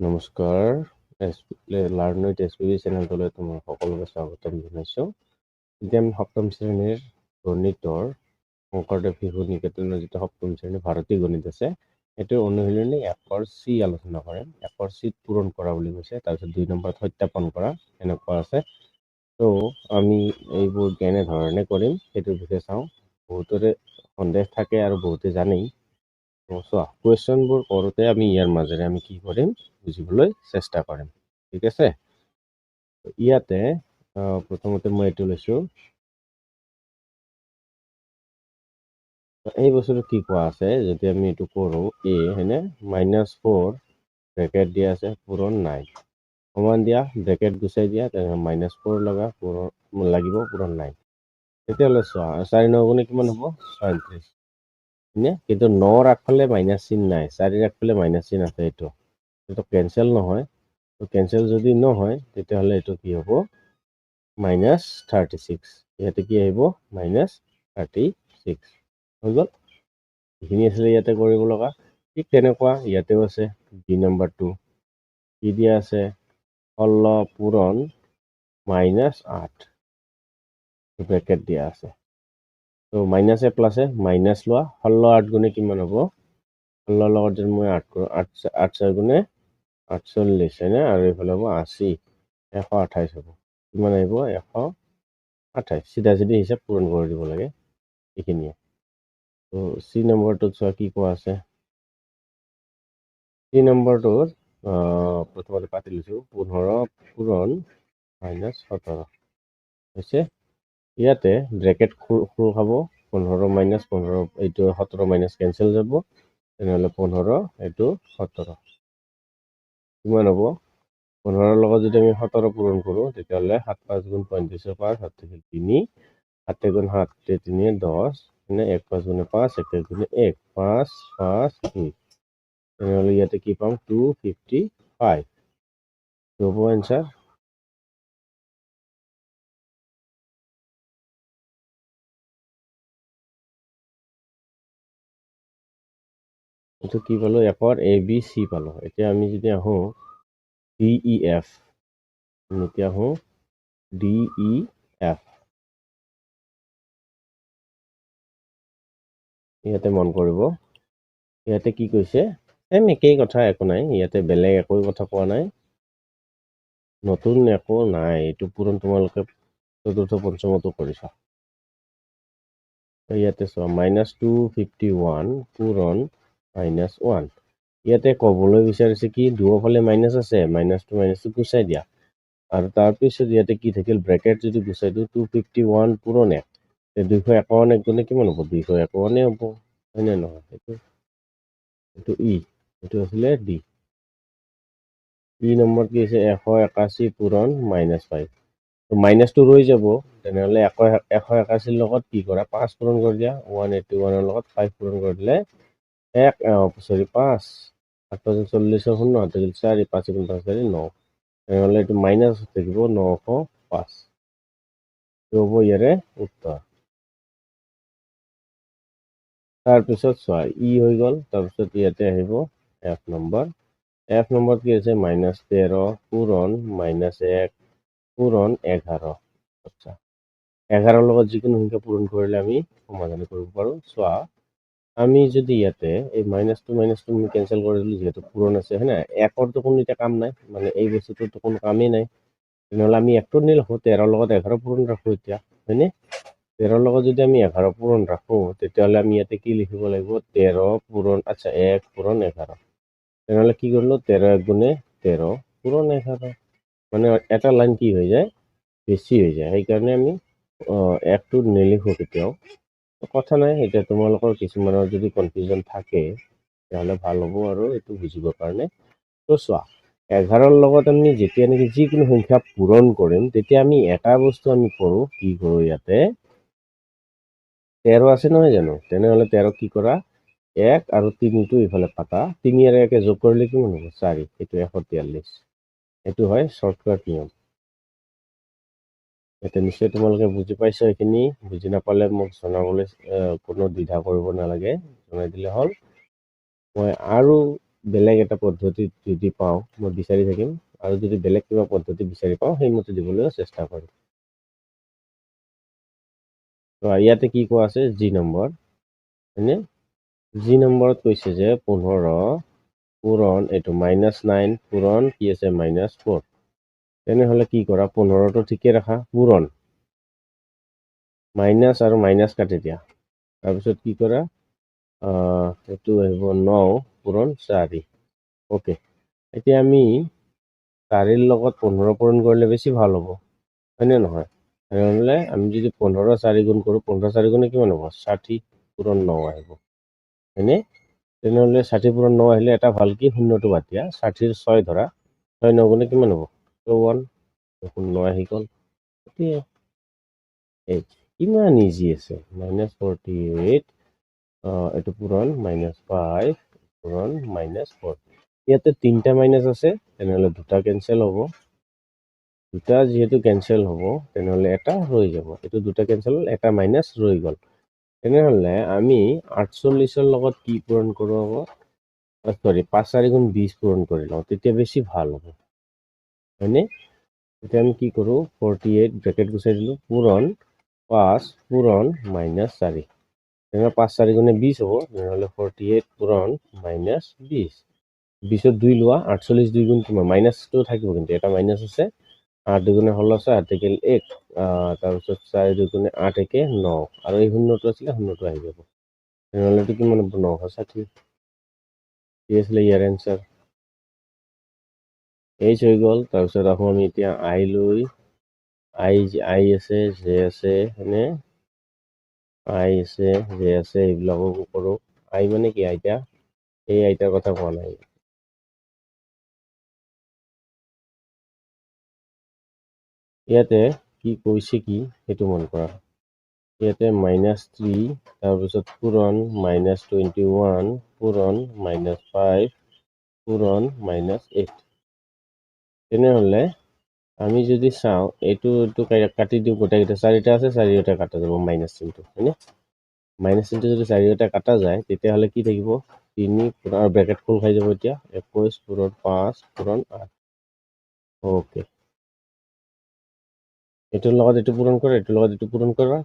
নমস্কাৰ, learn with SPB চেনেলটোলৈ তোমাৰ সকলোকে স্বাগতম জনাইছোঁ। এতিয়া আমি সপ্তম শ্ৰেণীৰ গণিতৰ শংকৰদেৱ শিশু নিকেতনৰ যিটো সপ্তম শ্ৰেণীৰ ভাৰতীয় গণিত আছে, সেইটো অনুশীলনী 1 C আলোচনা কৰিম। 1 C পূৰণ কৰা বুলি কৈছে, তাৰপিছত 2 নম্বৰত সত্যাপন কৰা এনেকুৱা আছে। তো আমি এইবোৰ কেনেধৰণে কৰিম সেইটোৰ বিষয়ে চাওঁ। বহুতৰে সন্দেহ থাকে আৰু বহুতে জানেই। চোৱা, কুৱেশ্যনবোৰ কৰোঁতে আমি ইয়াৰ মাজেৰে আমি কি কৰিম বুজিবলৈ চেষ্টা কৰিম। ঠিক আছে, ইয়াতে প্ৰথমতে মই এইটো লৈছোঁ। এই বস্তুটো কি কোৱা আছে, যদি আমি এইটো কৰোঁ a হয়নে, -4 ব্ৰেকেট দিয়া আছে, পূৰণ নাই। সমান দিয়া, ব্ৰেকেট গুচাই দিয়া, তেনেহ'লে -4 লগা পূৰণ লাগিব, পূৰণ নাই। তেতিয়াহ'লে চোৱা, 4 9 গুণে কিমান হ'ব? 36। কিন্তু 9 আগফালে মাইনাছ চিন নাই, 4 আগফালে মাইনাছ চিন আছে। এইটো কেনচেল নহয়। তো কেনচেল যদি নহয় তেতিয়াহ'লে এইটো কি হ'ব? -36। ইয়াতে কি আহিব? -36 হৈ গ'ল। এইখিনি আছিলে ইয়াতে কৰিব লগা। ঠিক তেনেকুৱা ইয়াতেও আছে। বি নম্বৰটো কি দিয়া আছে? 16 পূৰণ -8 ব্ৰেকেট দিয়া আছে। তো মাইনাছে প্লাছে মাইনাছ লোৱা, 16 8 গুণে কিমান হ'ব? 16 লগত যদি মই 8 কৰোঁ, 8 4 গুণে 48 হয়নে, আৰু এইফালে হ'ব 80, 128 হ'ব। কিমান আহিব? 128। চিধা চিধি হিচাপ পূৰণ কৰি দিব লাগে এইখিনিয়ে। তো চি নম্বৰটোত চোৱা কি কোৱা আছে। চি নম্বৰটোত প্ৰথমতে পাতি লৈছোঁ, 15 পূৰণ -17 হৈছে। ইয়াতে ব্ৰেকেট খোল খাব, 15 - 15, এইটো 17 - কেঞ্চেল যাব, তেনেহ'লে 15 এইটো 17 কিমান হ'ব? 15 লগত যদি আমি 17 পূৰণ কৰোঁ তেতিয়াহ'লে 7 5 গুণ 35 5 7 3, 7 গুণ 7 3 10, 1 5 গুণে 5, 1 গুণে 1 5 5 2, তেনেহ'লে ইয়াতে কি পাম? 255 হ'ব এনচাৰ। এইটো কি পালোঁ? একৰ ABC পালোঁ। এতিয়া আমি যদি আহোঁ DEF, এতিয়া আহোঁ DEF, ইয়াতে মন কৰিব, ইয়াতে কি কৈছে? একেই কথা, একো নাই ইয়াতে, বেলেগ একো কথা কোৱা নাই, নতুন একো নাই। এইটো পূৰণ তোমালোকে চতুৰ্থ পঞ্চমতো কৰিছা। ইয়াতে চোৱা, -251 পূৰণ -1। ইয়াতে ক'বলৈ বিচাৰিছে কি, দুয়োফালে মাইনাছ আছে, মাইনাছটো গুচাই দিয়া। আৰু তাৰপিছত ইয়াতে কি থাকিল? ব্ৰেকেট যদি গুচাই দিওঁ, 251 পূৰণ 1, 251 গুণে কিমান হ'ব? 251 হ'ব, হয়নে নহয়? এইটো ই, এইটো আছিলে ডি। ই নম্বৰ কি হৈছে? 181 পূৰণ -5। মাইনাছটো ৰৈ যাব, তেনেহ'লে 181 লগত কি কৰা? 5 পূৰণ কৰি দিয়া। 181 লগত 5 পূৰণ কৰি দিলে 5 8 5 40, 0 8 4, 5 5 4 9, তেনেহ'লে এইটো মাইনাছ থাকিব 905। হ'ব ইয়াৰে উত্তৰ। তাৰপিছত চোৱা, ই হৈ গ'ল। তাৰপিছত ইয়াতে আহিব F নম্বৰ। F নম্বৰত কি আছে? -13 পূৰণ -1 পূৰণ 11। আচ্ছা, 11 লগত যিকোনো সংখ্যা পূৰণ কৰিলে আমি সমাধান কৰিব পাৰোঁ। চোৱা, আমি যদি ইয়াতে এই মাইনাছটো কেঞ্চেল কৰি দিলোঁ, যিহেতু পূৰণ আছে হয়নে, একৰটো কোনো এতিয়া কাম নাই, মানে এই বস্তুটোতো কোনো কামেই নাই, তেনেহ'লে আমি একটো নিৰাখোঁ, 13 লগত 11 পূৰণ ৰাখোঁ এতিয়া, হয়নে? 13 লগত যদি আমি 11 পূৰণ ৰাখোঁ তেতিয়াহ'লে আমি ইয়াতে কি লিখিব লাগিব? 13 পূৰণ 1 পূৰণ 11, তেনেহ'লে কি কৰিলোঁ? 13 1 গুণে 13 পূৰণ 11, মানে এটা লাইন কি হৈ যায়? বেছি হৈ যায়। সেইকাৰণে আমি একটো নিলিখোঁ কেতিয়াও। কথা নাই, এতিয়া তোমালোকৰ কিছুমানৰ যদি কনফিউজন থাকে তেতিয়াহ'লে ভাল হ'ব আৰু এইটো বুজিবৰ কাৰণে। তো চোৱা, 11 লগত আমি যেতিয়া নেকি যিকোনো সংখ্যা পূৰণ কৰিম, তেতিয়া আমি এটা বস্তু আমি কৰোঁ, কি কৰোঁ? ইয়াতে 13 আছে নহয় জানো? তেনেহ'লে 13 কি কৰা? 1 আৰু 3টো ইফালে কাটা, 3 আৰু 1 যোগ কৰিলে কিমান হ'ব? 4, এইটো 143। এইটো হয় শ্বৰ্টকাট নিয়ম। এতিয়া নিশ্চয় তোমালোকে বুজি পাইছা। এইখিনি বুজি নাপালে মোক জনাবলৈ কোনো দ্বিধা কৰিব নালাগে, জনাই দিলে হ'ল। মই আৰু বেলেগ এটা পদ্ধতি যদি পাওঁ মই বিচাৰি থাকিম আৰু যদি বেলেগ কিবা পদ্ধতি বিচাৰি পাওঁ সেইমতে দিবলৈ চেষ্টা কৰিম। তো ইয়াতে কি কোৱা আছে জি নম্বৰ হয়নে? জি নম্বৰত কৈছে যে 15 পূৰণ এইটো -9 পূৰণ কি আছে -4। তেনেহ'লে কি কৰা 15টো ঠিকে ৰাখা পূৰণ মাইনাছ আৰু মাইনাছ কাটি দিয়া। তাৰপিছত কি কৰা এইটো আহিব 9 পূৰণ 4। ওকে, এতিয়া আমি 4ৰ লগত 15 পূৰণ কৰিলে বেছি ভাল হ'ব হয়নে নহয়? তেনেহ'লে আমি যদি 15 4 গুণ কৰোঁ 15 4 গুণে কিমান হ'ব 60 পূৰণ 9 আহিব হয়নে? তেনেহ'লে 60 পূৰণ 9 আহিলে এটা ভাল কি শূন্যটো বাদ দিয়া 60ৰ 6 ধৰা 6 9 গুণে কিমান হ'ব 54 9 আহি গ'ল। কিমান ইজি আছে -48 এইটো পূৰণ -5 পূৰণ -4। ইয়াতে 3টা মাইনাছ আছে তেনেহ'লে 2টা কেনচেল হ'ব। 2টা যিহেতু কেনচেল হ'ব তেনেহ'লে এটা ৰৈ যাব। এইটো 2টা কেনচেল হ'ল এটা মাইনাছ ৰৈ গ'ল। তেনেহ'লে আমি 48ৰ লগত কি পূৰণ কৰোঁ হ'ব সৰি 5 4 গুণ 20 পূৰণ কৰি লওঁ তেতিয়া বেছি ভাল হ'ব হয়নে? এতিয়া আমি কি কৰোঁ 48 ব্ৰেকেট গুচাই দিলোঁ পূৰণ 5 পূৰণ -4 তেনেহ'লে 5 4 গুণে 20 হ'ব তেনেহ'লে 48 পূৰণ -20 20ত 2 লোৱা 48 2 গুণ কিমান মাইনাছটো থাকিব কিন্তু এটা মাইনাছ আছে 8 2 গুণে 16 8 থাকিল 1 তাৰপিছত 4 2 গুণে 8 একে 9 আৰু এই শূন্যটো আছিলে শূন্যটো আহি যাব তেনেহ'লে এইটো কিমান হ'ব 960 কি আছিলে ইয়াৰ এনচাৰ এইচ হৈ গ'ল। তাৰপিছত আকৌ আমি এতিয়া আই লৈ আই আছে জে আছে হয়নে আই আছে জে আছে এইবিলাকো কৰোঁ। আই মানে কি আইতা এই আইতাৰ কথা কোৱা নাই ইয়াতে কি কৈছে কি সেইটো মন কৰা ইয়াতে -3 তাৰপিছত পূৰণ -21 পূৰণ -5 পূৰণ -8 তেনেহ'লে আমি যদি চাওঁ এইটো কাটি দিওঁ গোটেইকেইটা 4টা আছে 4টা কাটা যাব মাইনাছ চিনটো হয়নে মাইনাছ চিনটো যদি 4টা কাটা যায় তেতিয়াহ'লে কি থাকিব 3 আৰু ব্ৰেকেট খোল খাই যাব এতিয়া 21 পূৰণ 5 পূৰণ 8 ওকে এইটোৰ লগত এইটো পূৰণ কৰা এইটোৰ লগত এইটো পূৰণ কৰা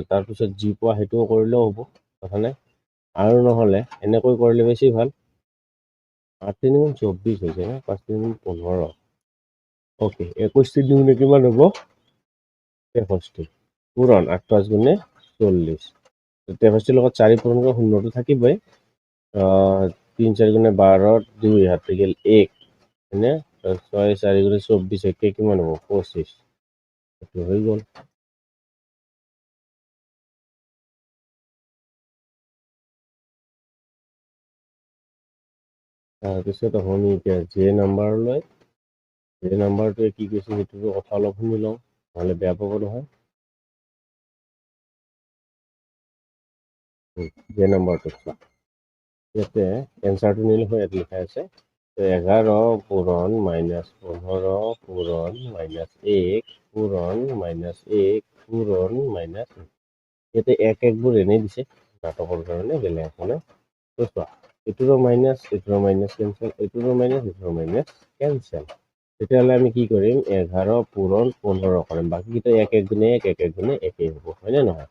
তাৰপিছত যি পোৱা সেইটোও কৰিলেও হ'ব কথা নাই আৰু নহ'লে এনেকৈ কৰিলে বেছি ভাল 8 3 গুণ 24 হৈছে 5 3 গুণ 15 ওকে 21 3 গুণে কিমান হ'ব 63 পূৰণ 8 5 গুণে 40 63 লগত 4 পূৰণ কৰা শূন্যটো থাকিবই 3 4 গুণে 12 2 হাত থাকিল 1 হয়নে 6 4 গুণে 24 একে কিমান হ'ব 25 এইটো হৈ গ'ল তাৰপিছত আমি এতিয়া জে নাম্বাৰলৈ জে নাম্বাৰটোৱে কি কৈছে সেইটোৰ কথা অলপ শুনি লওঁ নহ'লে বেয়া পাব নহয় জে নাম্বাৰটো ইয়াতে এনচাৰটো নিলে হয় ইয়াত লিখা আছে 11 পূৰণ -15 পূৰণ -1 পূৰণ -1 পূৰণ -1 ইয়াতে 1 1বোৰ এনেই দিছে নাটকৰ কাৰণে বেলেগ একো নাই চোৱা এইটোৰো মাইনাছ এইটোৰো মাইনাছ কেনচেল এইটোৰো মাইনাছ এইটোৰো মাইনাছ কেনচেল তেতিয়াহ'লে আমি কি কৰিম 11 পূৰণ 15 কৰিম বাকীকেইটা 1 1 গুণে 1 1 1 গুণে 1 হ'ব হয়নে নহয়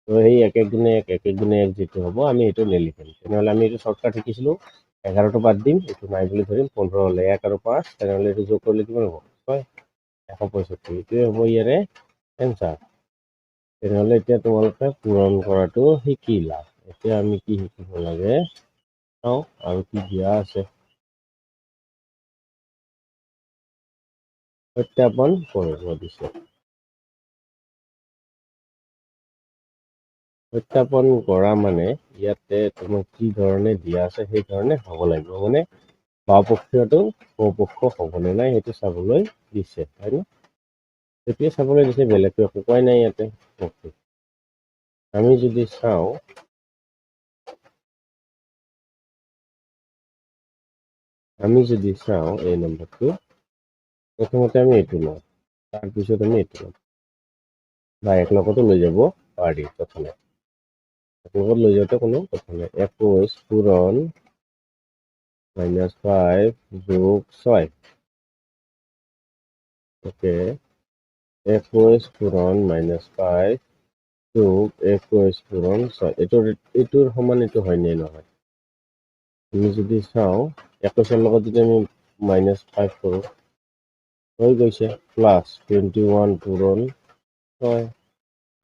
তো সেই 1 1 গুণে 1 1 1 গুণে 1 যিটো হ'ব আমি এইটো নিলিখিম তেনেহ'লে আমি এইটো শ্বৰ্টকাট শিকিছিলোঁ 11টো বাদ দিম এইটো নাই বুলি ধৰিম 15 হ'লে 1 আৰু 5 তেনেহ'লে এইটো যোগ কৰিলে কিমান হ'ব 6 165 এইটোৱে হ'ব ইয়াৰে এনচাৰ তেনেহ'লে এতিয়া তোমালোকে পূৰণ কৰাটো শিকিলা এতিয়া আমি কি শিকিব লাগে চাওঁ আৰু কি দিয়া আছে সত্যাপন কৰিব দিছে সত্যাপন কৰা মানে ইয়াতে তোমাক কি ধৰণে দিয়া আছে সেই ধৰণে হ'ব লাগিব মানে বাওঁপক্ষীয়টো সোঁপক্ষ হ'বনে নাই সেইটো চাবলৈ দিছে হয়নে সেইটোৱে চাবলৈ দিছে বেলেগটো একো কোৱাই নাই ইয়াতে আমি যদি চাওঁ এই নম্বৰটো প্ৰথমতে আমি এইটো লওঁ তাৰপিছত আমি এইটো লওঁ বা এক লগতো লৈ যাব পাৰি প্ৰথমে এক লগত লৈ যাওঁতে কোনো কথা নাই 21 পূৰণ -5 যোগ 6 ওকে 21 পূৰণ -5 যোগ 21 পূৰণ 6 এইটোৰ সমান এইটো হয় নে নহয় আমি যদি চাওঁ 21 লগত যদি আমি -5 কৰোঁ হৈ গৈছে প্লাস 21 পূৰণ 6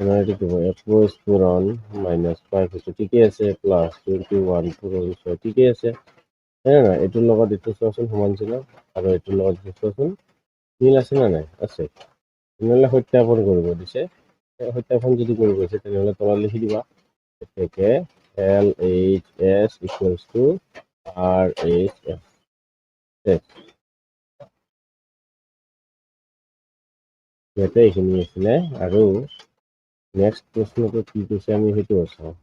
এইটো কি হয় 21 পূৰণ -5 এইটো ঠিকই আছে প্লাস 21 পূৰণ 6 ঠিকই আছে হ্যাঁ না এইটোৰ লগত এইটো চোৱাচোন সমান ছিল আৰু এইটোৰ লগত চোৱাচোন মিল আছে না নাই আছে তেনেহ'লে সত্যাপন কৰিব দিছে সত্যাপন যদি কৰিব দিছে তেনেহ'লে তলত লিখি দিবা এতেকে LHS equals to RHS ইয়াতে এইখিনি আছিলে আৰু নেক্সট প্ৰশ্নটো কি কৈছে আমি সেইটো চাওঁ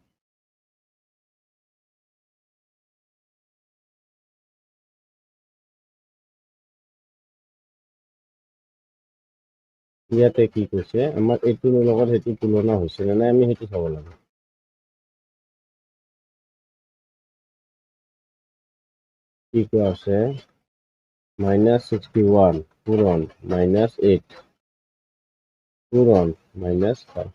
ইয়াতে কি কৈছে আমাৰ এইটোৰ লগত সেইটো তুলনা হৈছে নে নাই আমি সেইটো চাব লাগে কি কোৱা আছে -61 পূৰণ -8 পূৰণ -5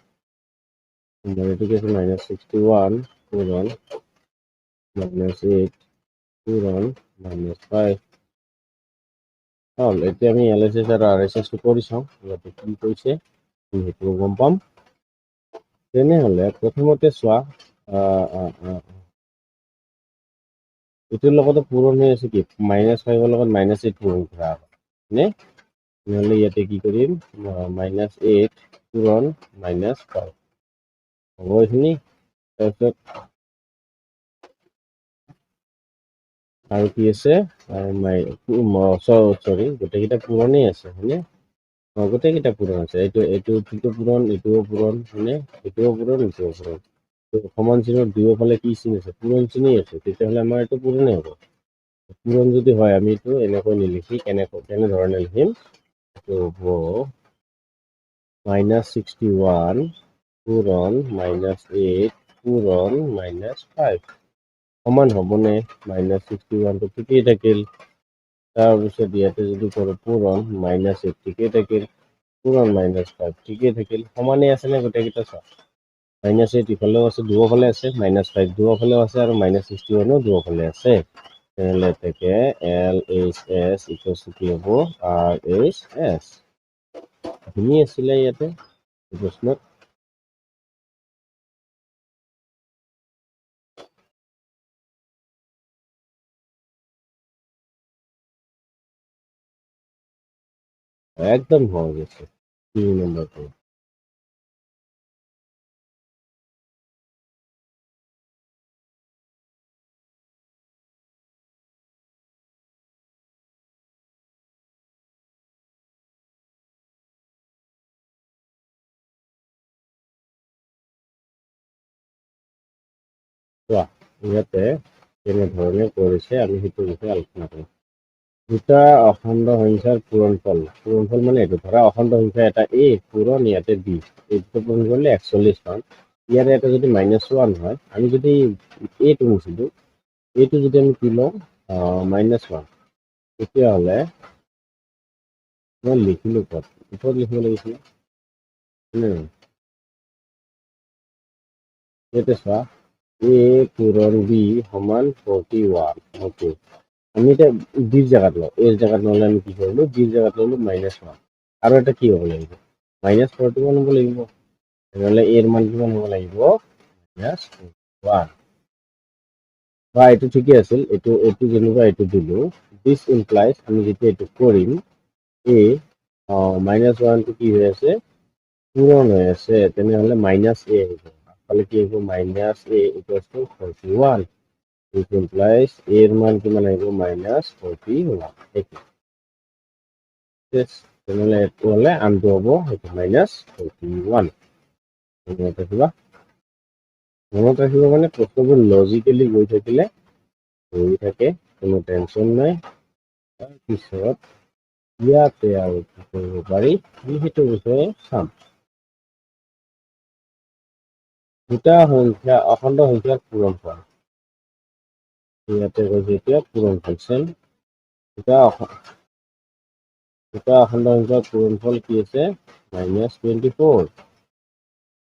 এইটো কি আছে -61 পূৰণ -8 পূৰণ -5 হ'ল এতিয়া আমি LHS আৰু RHS কৰি চাওঁ ইয়াতে কি কৈছে সেইটো গম পাম তেনেহ'লে প্ৰথমতে চোৱা এইটোৰ লগতে পূৰণ হৈ আছে কি -5 লগত -8 পূৰণ কৰা হয়নে নহ'লে ইয়াতে কি কৰিম -8 পূৰণ -5 হ'ব এইখিনি তাৰপিছত আৰু কি আছে চৰি গোটেইকেইটা পূৰণেই আছে হয়নে গোটেইকেইটা পূৰণ আছে এইটো পূৰণ এইটোও পূৰণ হয়নে এইটোও পূৰণ এইটোও পূৰণ সমান চিনৰ দুয়োফালে কি চিন আছে পূৰণ চিনেই আছে তেতিয়াহ'লে আমাৰ এইটো পূৰণেই হ'ব পূৰণ যদি হয় আমি এইটো এনেকৈ নিলিখি কেনেধৰণে লিখিম এইটো হ'ব -61 পূৰণ -8 পূৰণ -5 সমান হ'বনে -61 টো ঠিকেই থাকিল তাৰপিছত ইয়াতে যদি কৰোঁ পূৰণ -8 ঠিকেই থাকিল পূৰণ -5 ঠিকেই থাকিল সমানেই আছেনে গোটেইকেইটা চোৱা -8 ইফালেও আছে দুয়োফালে আছে -5 দুয়োফালেও আছে আৰু -61 দুয়োফালে আছে তেনেহ'লে এতেকে LHS ইকুৱেলছ টু কি হ'ব RHS এইখিনি আছিলে ইয়াতে প্ৰশ্নত একদম সহজ আছে 3 নম্বৰটো চোৱা ইয়াতে কেনেধৰণে কৰিছে আমি সেইটো বিষয়ে আলোচনা কৰিম দুটা অখণ্ড সংখ্যাৰ পূৰণফল মানে এইটো ধৰা অখণ্ড সংখ্যা এটা A পূৰণ ইয়াতে B এইটো পূৰণ কৰিলে 41 পাম ইয়াৰে এটা যদি -1 হয় আমি যদি এইটো মুছিলো এইটো যদি আমি কি লওঁ -1 তেতিয়াহ'লে মই লিখিলোঁ ক'ত ওপৰত লিখিব লাগিছিলে ইয়াতে চোৱা A পূৰণ B সমান 41 অ'কে আমি এতিয়া বিৰ জেগাত লওঁ এৰ জেগাত নহ'লে আমি কি কৰিলোঁ বিৰ জেগাত ল'লোঁ -1 আৰু এটা কি হ'ব লাগিব -41 হ'ব লাগিব তেনেহ'লে এৰ মান কিমান হ'ব লাগিব -1 বা এইটো ঠিকেই আছিল এইটো যেনিবা এইটো দিলোঁ দিছ ইমপ্লাইজ আমি যেতিয়া এইটো কৰিম A -1 টো কি হৈ আছে পূৰণ হৈ আছে তেনেহ'লে -A আহিব আগফালে কি আহিব -A equals to 41 which implies A এর মান কিমান আহিব -41 তেনেহ'লে এইটো হ'লে আনটো হ'ব সেইটো -41 মনত ৰাখিব মানে প্ৰশ্নবোৰ লজিকেলি গৈ থাকিলে হৈ থাকে কোনো টেনশ্যন নাই তাৰপিছত ইয়াতে আৰু কি কৰিব পাৰি আমি সেইটো বিষয়ে চাম দুটা সংখ্যা অখণ্ড সংখ্যাৰ পূৰণফল ইয়াতে কৈছে এতিয়া পূৰণ ফাংচন দুটা অখণ্ড সংখ্যাৰ পূৰণফল কি আছে -24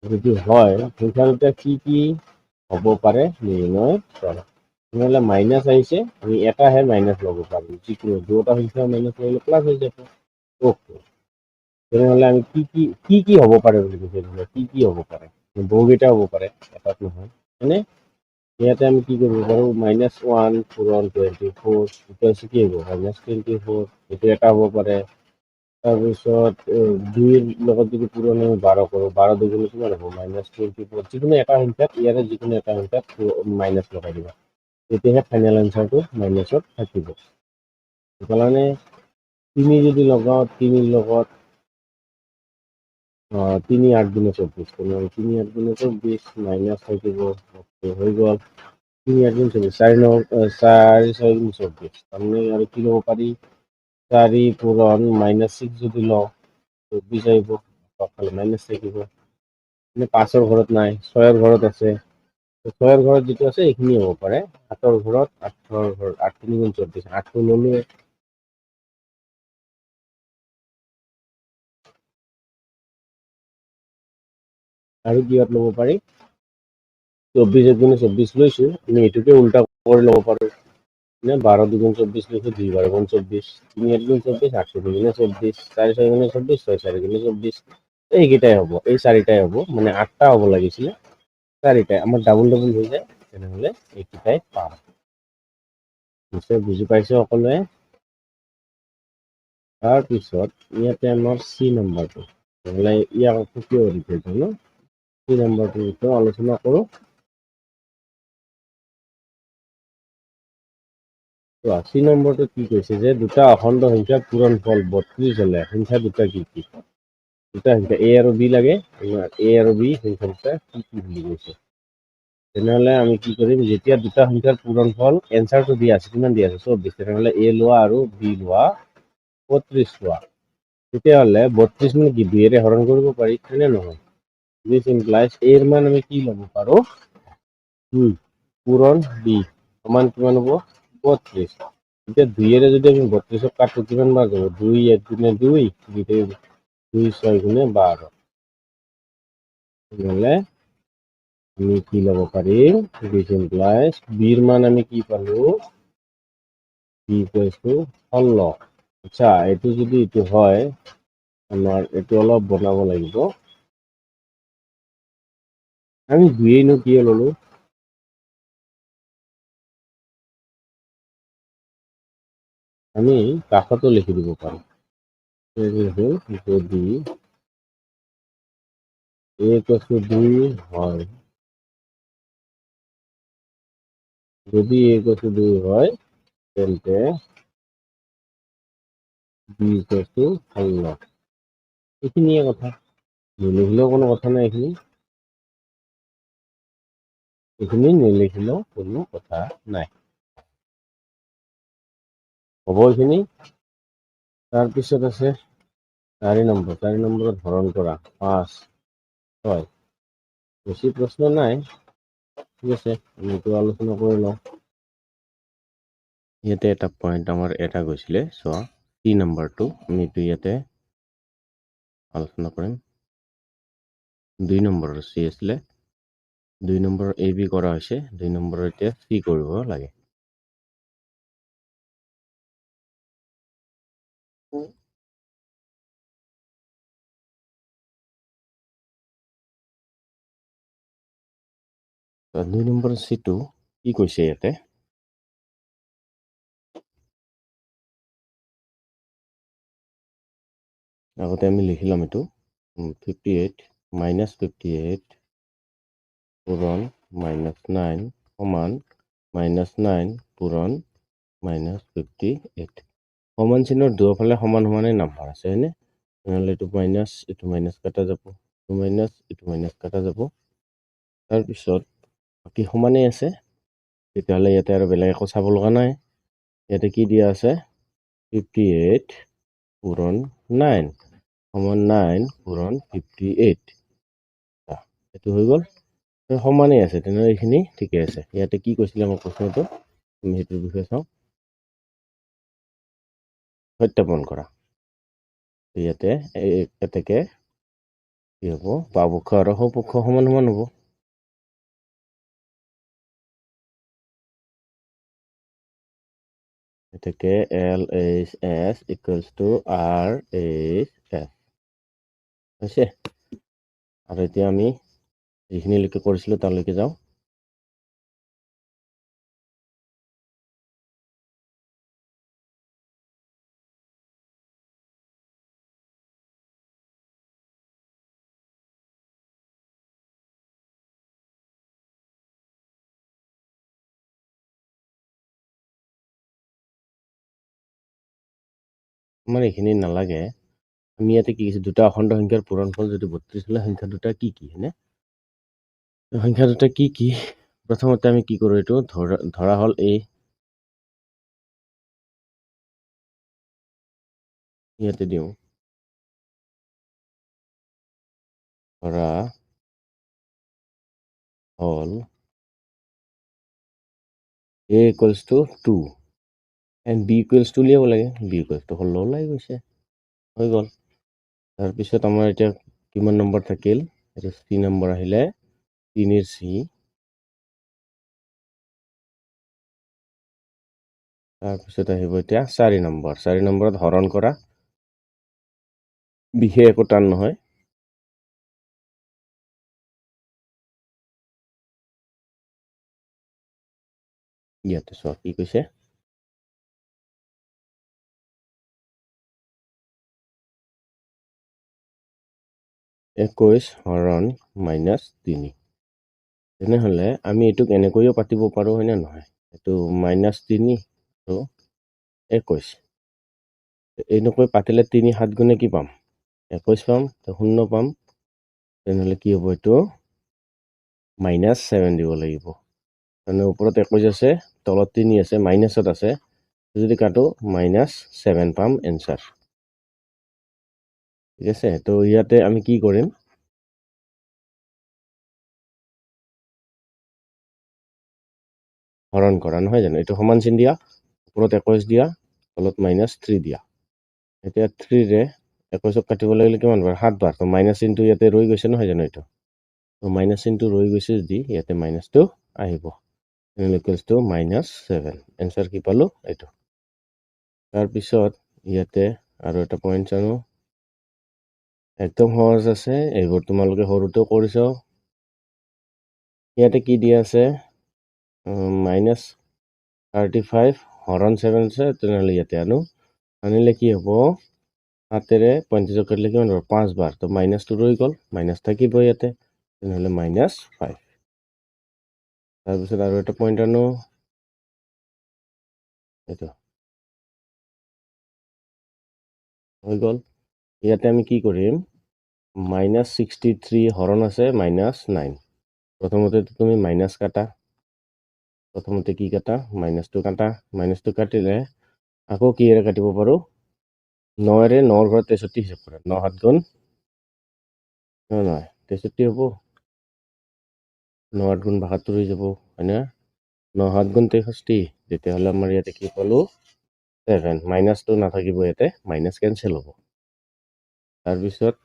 যদি হয় সংখ্যা দুটা কি হ'ব পাৰে নিৰ্ণয় কৰা নহ'লে মাইনাছ আহিছে আমি এটাহে মাইনাছ ল'ব পাৰোঁ যিকোনো দুটা সংখ্যা মাইনাছ ল'লে প্লাছ হৈ যাব ওকে তেনেহ'লে আমি কি হ'ব পাৰে বুলি কৈছে কি হ'ব পাৰে বহুকেইটা হ'ব পাৰে এটাত নহয় হয়নে ইয়াতে আমি কি কৰিব পাৰোঁ -1 পূৰণ 24 এইটো হৈছে কি হ'ব -24 এইটো এটা হ'ব পাৰে তাৰপিছত 2ৰ লগত যদি পূৰণ আমি 12 কৰোঁ 12 দুগুণে কিমান হ'ব -24 যিকোনো এটা সংখ্যাত ইয়াৰে যিকোনো এটা সংখ্যাত মাইনাছ লগাই দিবা তেতিয়াহে ফাইনেল এনচাৰটো মাইনাছত থাকিব সেইকাৰণে 3 যদি লগাওঁ 3 লগত 3 8 গুণে 24 তেনেহ'লে 3 8 গুণে 24 মাইনাছ থাকিব হৈ গ'ল 3 8 গুণ 24 4 6 গুণ 24 তাৰমানে আৰু কি ল'ব পাৰি 4 পূৰণ -6 যদি লওঁ 24 আহিব সবফালে মাইনাছ থাকিব মানে 5ৰ ঘৰত নাই 6ৰ ঘৰত আছে 6ৰ ঘৰত যিটো আছে এইখিনি হ'ব পাৰে 7ৰ ঘৰত 8ৰ ঘৰত 8 3 গুণ 24 8টো ল'লোৱে আৰু কিহত ল'ব পাৰি 24 1 গুণে 24 লৈছোঁ আমি এইটোকে উল্টা কৰি ল'ব পাৰোঁ মানে 12 2 গুণ 24 লৈছোঁ 2 12 গুণ 24 3 8 গুণ 24 8 2 গুণে 24 4 6 গুণে 24 6 4 গুণে 24 এইকেইটাই হ'ব এই চাৰিটাই হ'ব মানে 8টা হ'ব লাগিছিলে চাৰিটাই আমাৰ ডাবল হৈ যায় তেনেহ'লে এইকেইটাই পাম নিশ্চয় বুজি পাইছে সকলোৱে তাৰপিছত ইয়াতে আমাৰ চি নম্বৰটো নহ'লে ইয়াক কিয় দিছে ন চি নম্বৰটোৰ বিষয়ে আলোচনা কৰোঁ চি নম্বৰটো কি কৈছে যে দুটা অখণ্ড সংখ্যাৰ পূৰণফল 32 হ'লে সংখ্যা দুটা কি দুটা সংখ্যা এ আৰু বি লাগে এ আৰু বি সংখ্যা দুটা কি বুলি কৈছে তেনেহ'লে আমি কি কৰিম যেতিয়া দুটা সংখ্যাৰ পূৰণফল এনচাৰটো দিয়া আছে কিমান দিয়া আছে 24 তেনেহ'লে এ লোৱা আৰু বি লোৱা 32 লোৱা তেতিয়াহ'লে 32 মানে কি 2ৰে হৰণ কৰিব পাৰি হয়নে নহয় দিছ ইমপ্লাইজ এৰ মান আমি কি ল'ব পাৰোঁ 2 পূৰণ বি সমান কিমান হ'ব 32 এতিয়া 2ৰে যদি আমি 32ক কাটো কিমান বাৰ যাব 2 1 গুণে 2 2 6 গুণে 12 তেনেহ'লে আমি কি ল'ব পাৰিম দিছ ইমপ্লাইজ বিৰ মান আমি কি পালোঁ বি ইকুৱেলছ টু 16 আচ্ছা এইটো যদি এইটো হয় আমাৰ এইটো অলপ বনাব লাগিব আমি 2নো কিয় ল'লোঁ আমি কাষতো লিখি দিব পাৰোঁ যদি a ইকুৱেলছ টু 2 হয় যদি a ইকুৱেলছ টু 2 হয় তেন্তে বি ইকুৱেলছ টু 16 এইখিনিয়ে কথা নিলিখিলেও কোনো কথা নাই এইখিনি নিলিখিলেও কোনো কথা নাই হ'ব এইখিনি তাৰপিছত আছে 4 নম্বৰত হৰণ কৰা 5 6 বেছি প্ৰশ্ন নাই ঠিক আছে আমি এইটো আলোচনা কৰি লওঁ ইয়াতে এটা পইণ্ট আমাৰ এটা গৈছিলে চোৱা চি নম্বৰটো আমি এইটো ইয়াতে আলোচনা কৰিম 2 নম্বৰৰ চি আছিলে 2 নম্বৰৰ এ বি কৰা হৈছে 2 নম্বৰৰ এতিয়া চি কৰিব লাগে দুই নম্বৰ চিটো কি কৈছে ইয়াতে আগতে আমি লিখি ল'ম এইটো 58 -58 পূৰণ -9 সমান -9 পূৰণ -58 সমান চিহ্নৰ দুয়োফালে সমান সমানে নাম্বাৰ আছে হয়নে তেনেহ'লে এইটো মাইনাছ কটা যাব এইটো মাইনাছ কটা যাব তাৰপিছত বাকী সমানেই আছে তেতিয়াহ'লে ইয়াতে আৰু বেলেগ একো চাব লগা নাই ইয়াতে কি দিয়া আছে 58 পূৰণ 9 সমান 9 পূৰণ 58 এইটো হৈ গ'ল সমানেই আছে তেনেহ'লে এইখিনি ঠিকে আছে ইয়াতে কি কৈছিলে আমাৰ প্ৰশ্নটো আমি সেইটোৰ বিষয়ে চাওঁ। সত্যাপন কৰা। ইয়াতে এতেকে কি হ'ব, বাওপক্ষ আৰু সপক্ষ সমান সমান হ'ব। এতেকে LHS ইকুৱেলছ টু RHS হৈছে। আৰু এতিয়া আমি যিখিনিলৈকে কৰিছিলোঁ তালৈকে যাওঁ। আমাৰ এইখিনি নালাগে। আমি ইয়াতে কি কৈছে, দুটা অখণ্ড সংখ্যাৰ পূৰণফল যদি 32 হ'লে সংখ্যা দুটা কি কি হয়নে? সংখ্যা দুটা কি কি? প্ৰথমতে আমি কি কৰোঁ, এইটো ধৰা হ'ল ইয়াতে দিওঁ, ধৰা হ'ল A equals to 2 and B equals to উলিয়াব লাগে। B equals to 16 ওলাই গৈছে, হৈ গ'ল। তাৰপিছত আমাৰ এতিয়া কিমান নম্বৰ থাকিল? এইটো C নম্বৰ আহিলে 3ৰ C। তাৰপিছত আহিব এতিয়া 4 নম্বৰ। 4 নম্বৰত হৰণ কৰা, বিশেষ একো টান নহয়। ইয়াতে চোৱা কি কৈছে, 21 হৰণ -3। তেনেহ'লে আমি এইটোক এনেকৈও পাতিব পাৰোঁ, হয়নে নহয়? এইটো -3 আৰু 21 এনেকৈ পাতিলে 3 7 গুণে কি পাম? 21 পাম, 0 পাম। তেনেহ'লে কি হ'ব, এইটো -7 দিব লাগিব। মানে ওপৰত 21 আছে, তলত 3 আছে, মাইনাছত আছে। যদি কাটো -7 পাম এনচাৰ। ঠিক আছে, তো ইয়াতে আমি কি কৰিম, হৰণ কৰা, নহয় জানো? এইটো সমান চিন দিয়া, ওপৰত 21 দিয়া, তলত -3 দিয়া। এতিয়া 3ৰে 21ক কাটিব লাগিলে কিমান বাৰ? 7 বাৰ। তো মাইনাছ চিনটো ইয়াতে ৰৈ গৈছে, নহয় জানো? এইটো তো মাইনাছ চিনটো ৰৈ গৈছে যদি ইয়াতে মাইনাছটো আহিব। Equals to -7। এনচাৰ কি পালোঁ? এইটো। তাৰপিছত ইয়াতে আৰু এটা পইণ্ট জানো, একদম সহজ আছে, এইবোৰ তোমালোকে সৰুতেও কৰিছ। ইয়াতে কি দিয়া আছে? -35 হৰণ 7 আছে। তেনেহ'লে ইয়াতে আনিলে কি হ'ব? 7ৰে 35ক কাটিলে কিমান বাৰ? 5 বাৰ। তো মাইনাছটো ৰৈ গ'ল, মাইনাছ থাকিব ইয়াতে, তেনেহ'লে -5। তাৰপিছত আৰু এটা পইণ্ট আনো, এইটো হৈ গ'ল। ইয়াতে আমি কি কৰিম, -63 হৰণ আছে -9। প্ৰথমতে তুমি মাইনাছ কাটা, প্ৰথমতে কি কাটা? মাইনাছটো কাটা। মাইনাছটো কাটিলে আকৌ কিহেৰে কাটিব পাৰোঁ? 9ৰে 9ৰ ঘৰত 63 হিচাপ কৰা। 9 7 গুণ নহয় 63 হ'ব। 9 8 গুণ 72 হৈ যাব, হয়নে? 9 7 গুণ 63। তেতিয়াহ'লে আমাৰ ইয়াতে কি পালোঁ? 7। মাইনাছটো নাথাকিব ইয়াতে, মাইনাছ কেনচেল হ'ব। তাৰপিছত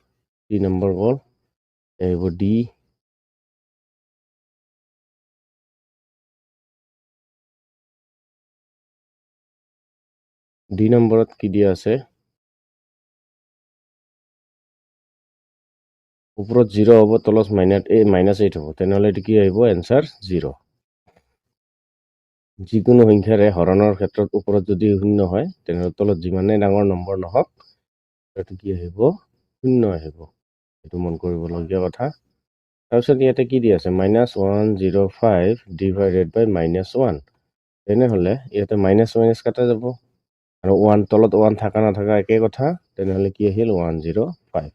3 নম্বৰ গ'ল, এইবোৰ D। D নম্বৰত কি দিয়া আছে? ওপৰত 0 হ'ব, তলত -8 হ'ব। তেনেহ'লে এইটো কি আহিব? এনচাৰ 0। যিকোনো সংখ্যাৰে হৰণৰ ক্ষেত্ৰত ওপৰত যদি 0 হয়, তেনেহ'লে তলত যিমানেই ডাঙৰ নম্বৰ নহওক, এইটো কি আহিব? 0 আহিব। এইটো মন কৰিবলগীয়া কথা। তাৰপিছত ইয়াতে কি দি আছে? -105 ডিভাইডেড বাই -1। তেনেহ'লে ইয়াতে মাইনাছ কাটা যাব, আৰু 1 তলত 1 থাকা নাথাকা একেই কথা। তেনেহ'লে কি আহিল? 105।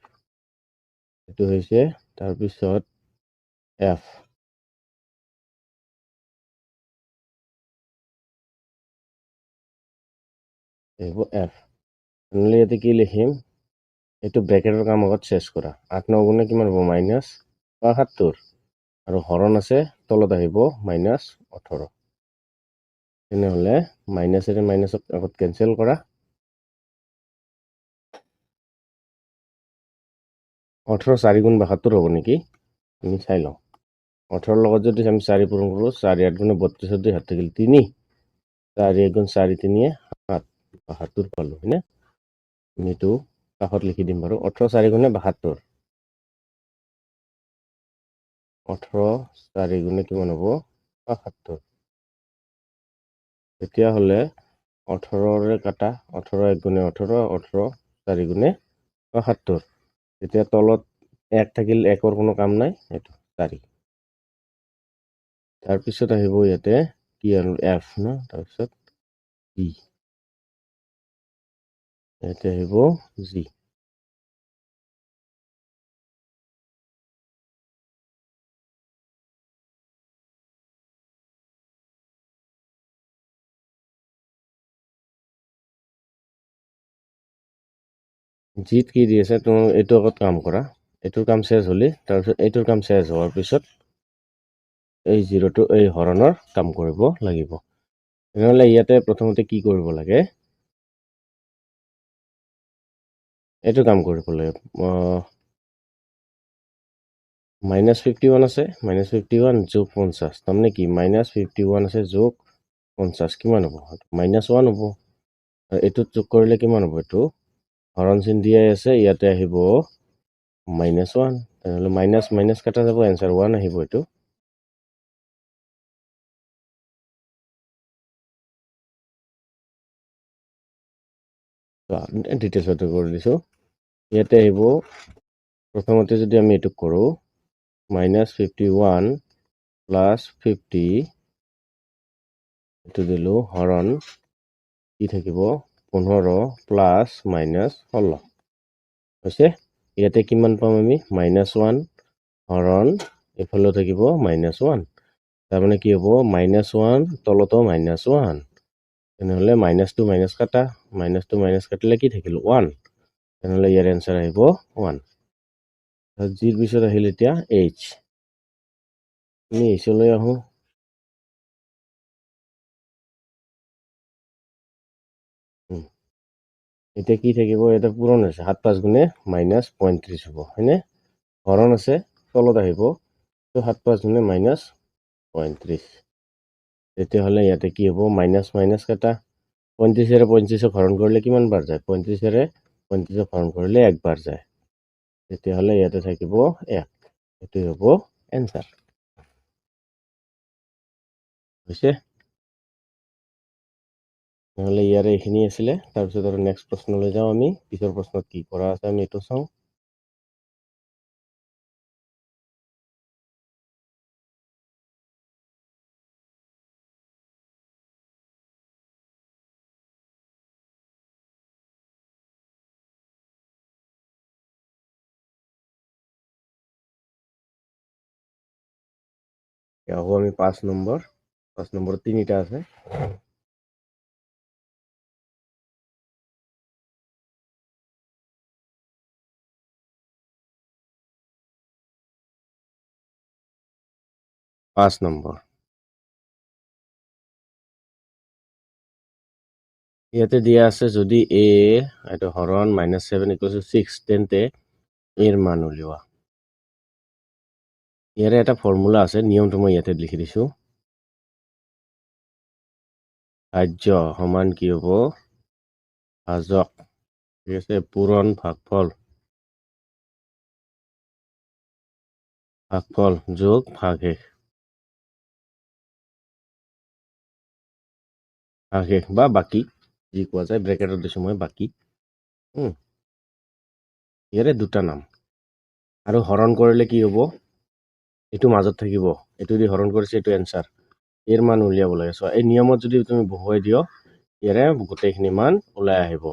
এইটো হৈছে তাৰপিছত F। এইবোৰ F। তেনেহ'লে ইয়াতে কি লিখিম? এইটো ব্ৰেকেটৰ কাম আগত চেছ কৰা। 8 9 গুণে কিমান হ'ব? -72। আৰু হৰণ আছে, তলত আহিব -18। তেনেহ'লে মাইনাছেৰে মাইনাছক আগত কেঞ্চেল কৰা। 18 4 গুণ 72 হ'ব নেকি? আমি চাই লওঁ। 18 লগত যদি আমি 4 পূৰণ কৰোঁ, 4 8 গুণে 32 2 হাত থাকিল 3, 4 1 গুণ 4 3 7 72 পালোঁ হয়নে? আমি এইটো কাষত লিখি দিম বাৰু। 18 4 গুণে 72, 18 4 গুণে কিমান হ'ব? 72। তেতিয়াহ'লে 18ৰে কাটা, 18 1 গুণে 18, 18 4 গুণে 72। তেতিয়া তলত 1 থাকিল, 1ৰ কোনো কাম নাই, এইটো 4। তাৰপিছত আহিব ইয়াতে কি আৰু F ন, তাৰপিছত G, ইয়াতে আহিব G। জিত কি দি আছে, তুমি এইটো আগত কাম কৰা। এইটোৰ কাম চেজ হ'লে তাৰপিছত এইটোৰ কাম চেজ হোৱাৰ পিছত এই জিৰ'টো এই হৰণৰ কাম কৰিব লাগিব। তেনেহ'লে ইয়াতে প্ৰথমতে কি কৰিব লাগে, এইটো কাম কৰিব লাগে। -51 আছে, -51 যোগ 50, তাৰমানে কি -51 আছে যোগ 50 কিমান হ'ব? -1 হ'ব। আৰু এইটোত যোগ কৰিলে কিমান হ'ব? এইটো হৰণ চিন দিয়াই আছে, ইয়াতে আহিব -1, তেনেহ'লে মাইনাছ মাইনাছ কাটা যাব, এনচাৰ 1 আহিব। এইটো ডিটেইলছতে কৰি দিছোঁ। ইয়াতে আহিব প্ৰথমতে যদি আমি এইটো কৰোঁ, -51 + 50, এইটো দিলোঁ হৰণ কি থাকিব 15 + -16 হৈছে। ইয়াতে কিমান পাম আমি? -1 হৰণ এইফালেও থাকিব -1, তাৰমানে কি হ'ব? -1 তলতো -1, তেনেহ'লে মাইনাছটো মাইনাছ কাটা, মাইনাছটো মাইনাছ কাটিলে কি থাকিল? 1, তেনেহ'লে ইয়াৰ এনচাৰ আহিব 1। জিৰ পিছত আহিল এতিয়া H, আমি Hলৈ আহোঁ। এতিয়া কি থাকিব? এটা পূৰণ হৈছে, 7 5 গুণে -35 হ'ব হয়নে? হৰণ আছে, তলত আহিব, তো 7 5 গুণে -35। তেতিয়াহ'লে ইয়াতে কি হ'ব? মাইনাছ মাইনাছ কাটা, 35ৰে 35ক হৰণ কৰিলে কিমান বাৰ যায়? 35ৰে 35ক হৰণ কৰিলে 1 বাৰ যায়। তেতিয়াহ'লে ইয়াতে থাকিব 1, এইটোৱে হ'ব এনচাৰ। হৈছে? নহ'লে ইয়াৰে এইখিনি আছিলে। তাৰপিছত আৰু নেক্সট প্ৰশ্নলৈ যাওঁ আমি। পিছৰ প্ৰশ্নত কি কৰা আছে আমি এইটো চাওঁ। আকৌ আমি 5 নম্বৰত 3টা আছে। পাঁচ নম্বৰ ইয়াতে দিয়া আছে, যদি এইটো হৰণ -7 = 6, তেন্তে এৰ মান উলিওৱা। ইয়াৰে এটা ফৰ্মুলা আছে, নিয়মটো মই ইয়াতে লিখি দিছোঁ। ভাজ্য সমান কি হ'ব? ভাজক, ঠিক আছে, পূৰণ ভাগফল, ভাগফল যোগ ভাগশেষ, ভাগশেষ বা বাকী যি কোৱা যায়, ব্ৰেকেটত দিছোঁ মই বাকী। ইয়াৰে দুটা নাম। আৰু হৰণ কৰিলে কি হ'ব? এইটো মাজত থাকিব, এইটো দি হৰণ কৰিছে, এইটো এনচাৰ। এৰ মান উলিয়াব লাগে। চ' এই নিয়মত যদি তুমি বহুৱাই দিয়, ইয়াৰে গোটেইখিনি মান ওলাই আহিব।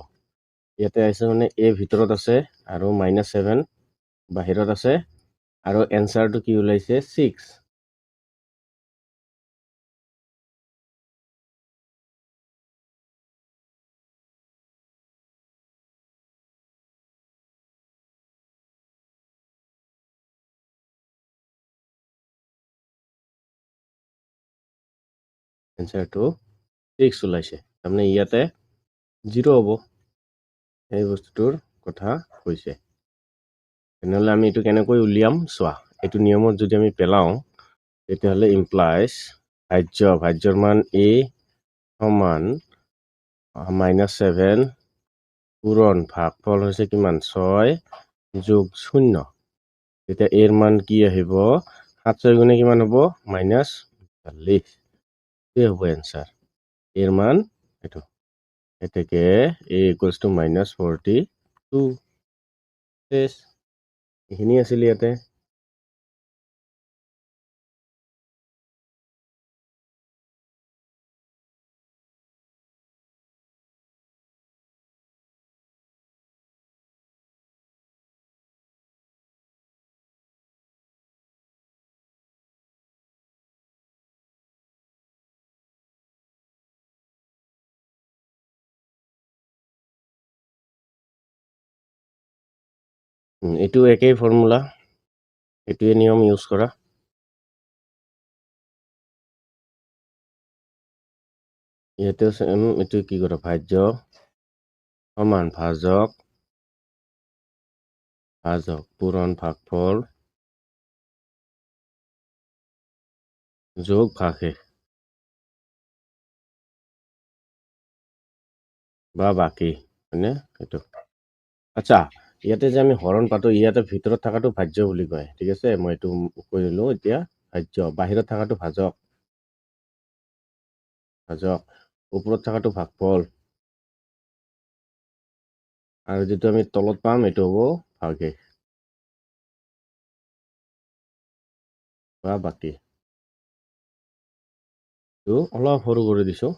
ইয়াতে আছে মানে ভিতৰত আছে আৰু -7 বাহিৰত আছে, আৰু এনচাৰটো কি ওলাইছে? 6। এনচাৰটো 6 ওলাইছে তাৰমানে ইয়াতে 0 হ'ব এই বস্তুটোৰ কথা কৈছে তেনেহ'লে আমি এইটো কেনেকৈ উলিয়াম চোৱা এইটো নিয়মত যদি আমি পেলাওঁ তেতিয়াহ'লে ইমপ্লাইজ ভাজ্যৰ মান a সমান -7 পূৰণ ভাগফল হৈছে কিমান 6 যোগ 0 তেতিয়া এৰ মান কি আহিব 7 6 গুণে কিমান হ'ব -42 এই হ'ব এনসার এর মান এইটো এটাকে a ইকুয়ালস টু -42 শেষ এইখিনি আছিল ইয়াতে এইটো একেই ফর্মুলা এইটোৱে নিয়ম ইউজ কৰা ইয়াতে এইটো কি কৰা ভাজ্য সমান ভাজক পূরণ ভাগফল যোগ ভাগে বা বাকি হয়নে এইটো আচ্ছা ইয়াতে যে আমি হৰণ পাতো ইয়াতে ভিতৰত থকাটো ভাজ্য বুলি কয় ঠিক আছে মই এইটো কৈ দিলো এতিয়া ভাজ্য বাহিৰত থকাটো ভাজক ওপৰত থকাটো ভাগফল আৰু যেটো আমি তলত পাম এইটো হ'ব ভাগে বা বাকি তো অলপ সৰু কৰি দিছো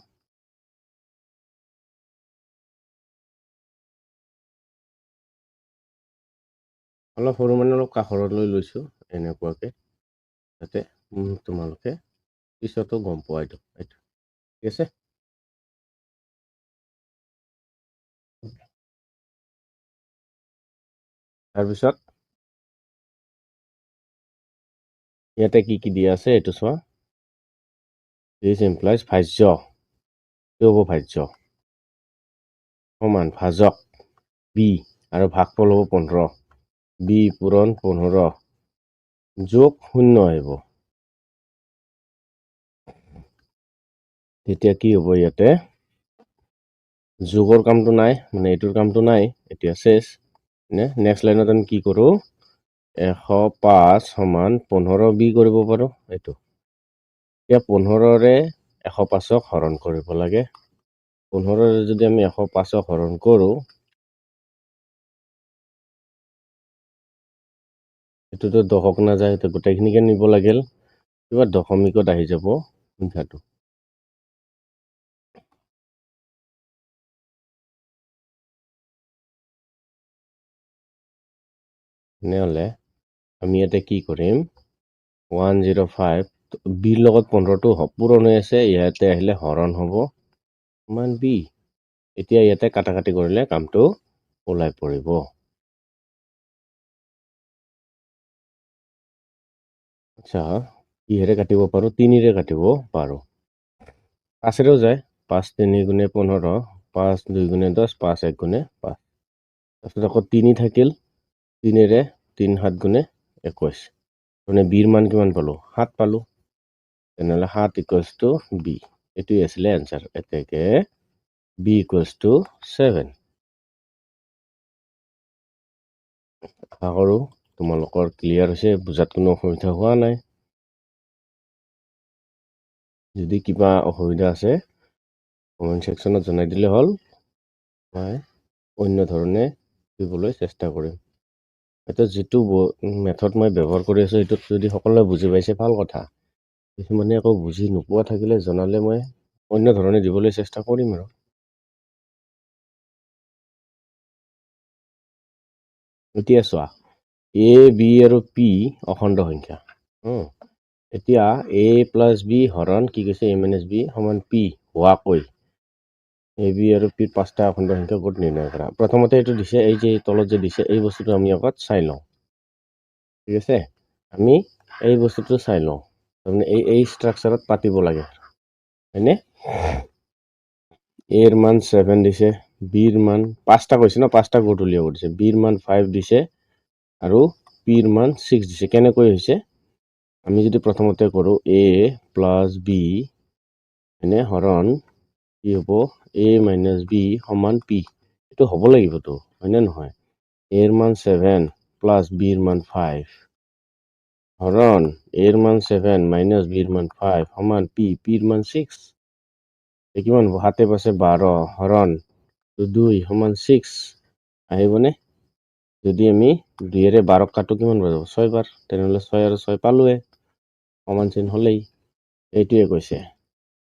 অলপ সৰু মানে অলপ কাষৰলৈ লৈছো এনেকুৱাকে যাতে তোমালোকে পিছতো গম পোৱা এইটো ঠিক আছে তাৰপিছত ইয়াতে কি দিয়া আছে এইটো চোৱা দিস ইমপ্লাইজ ভাজ্য কি হ'ব ভাজ্য সমান ভাজক বি আৰু ভাগফল হ'ব 15 বি পূৰণ 15 যোগ 0 আহিব তেতিয়া কি হ'ব ইয়াতে যোগৰ কামটো নাই মানে এইটোৰ কামটো নাই এতিয়া শেষ নে নেক্সট লাইনত আমি কি কৰো 105 সমান 15 বি কৰিব পাৰো এইটো এতিয়া 15ৰে 105ক হৰণ কৰিব লাগে 15ৰে যদি আমি 105ক হৰণ কৰো এটোতো দশক না যায় তো গোটেইখিনিকে নিব লাগিল কিবা দশমিকত আহি যাব সংখ্যাটো নেহলে আমি ইয়াতে কি কৰিম 105 বিৰ লগত 15টো পূৰণ হৈ আছে ইয়াতে আহিলে হৰণ হ'ব মান বি এতিয়া ইয়াতে কাটাকাটি কৰিলে কামটো ওলাই পৰিব আচ্ছা কিহেৰে কাটিব পাৰো 3ৰে কাটিব পাৰো 5ৰেও যায় 5 3 গুণে 15 5 2 গুণে 10 5 1 গুণে 5 তাৰপিছত আকৌ 3 থাকিল 3ৰে 3 7 গুণে 21 মানে বিৰ মান কিমান পালো 7 পালো তেনেহলে 7 ইকুয়ালস টু বি এটোই আছিলে आंसर এতেকে বি ইকুয়ালস টু 7 আশা কৰো তোমালোকৰ ক্লিয়াৰ হৈছে বুজাত কোনো অসুবিধা হোৱা নাই যদি কিবা অসুবিধা আছে কমেন্ট সেকশনত জনাই দিলে হল মই অন্য ধৰণে দিবলৈ চেষ্টা কৰিম এটা যেটো মেথড মই ব্যৱহাৰ কৰি আছো এটো যদি সকলোৱে বুজি পাইছে ভাল কথা কিছুমানে আকৌ বুজি নোপোৱা থাকিলে জনালে মই অন্য ধৰণে দিবলৈ চেষ্টা কৰিম আৰু এতিয়া চোৱা এ বি আৰু পি অখণ্ড সংখ্যা এতিয়া a প্লাস b হৰণ কি কৈছে a minus b সমান p হোৱাকৈ a b আৰু p পাঁচটা অখণ্ড সংখ্যা ক'ত নিৰ্ণয় কৰা প্ৰথমতে এইটো দিছে এই যে তলত যে দিছে এই বস্তুটো আমি আগত চাই লওঁ ঠিক আছে আমি এই বস্তুটো চাই লওঁ তাৰমানে এই ষ্ট্ৰাকচাৰত পাতিব লাগে হয়নে এৰ মান 7 দিছে, বিৰ মান 5টা কৈছে ন, 5টা গোট উলিয়াব দিছে। বিৰ মান 5 দিছে আৰু পিৰ মান 6 দিছে। কেনেকৈ হৈছে? আমি যদি প্ৰথমতে কৰোঁ a প্লাছ b এনে হৰণ কি হ'ব, a মাইনাছ b সমান p। এইটো হ'ব লাগিবতো, হয়নে নহয়? এৰ মান 7 প্লাছ বিৰ মান 5 হৰণ এৰ মান 7 মাইনাছ বিৰ মান 5 সমান p, পিৰ মান 6। কিমান হ'ব? 7 পাঁচে 12 হৰণ 2 সমান 6 আহিবনে? যদি আমি 2ৰে 12 কাটো কিমান যাব? 6 বাৰ। তেনেহ'লে 6 আৰু 6 পালোৱে, সমান চিন হ'লেই। এইটোৱে কৈছে,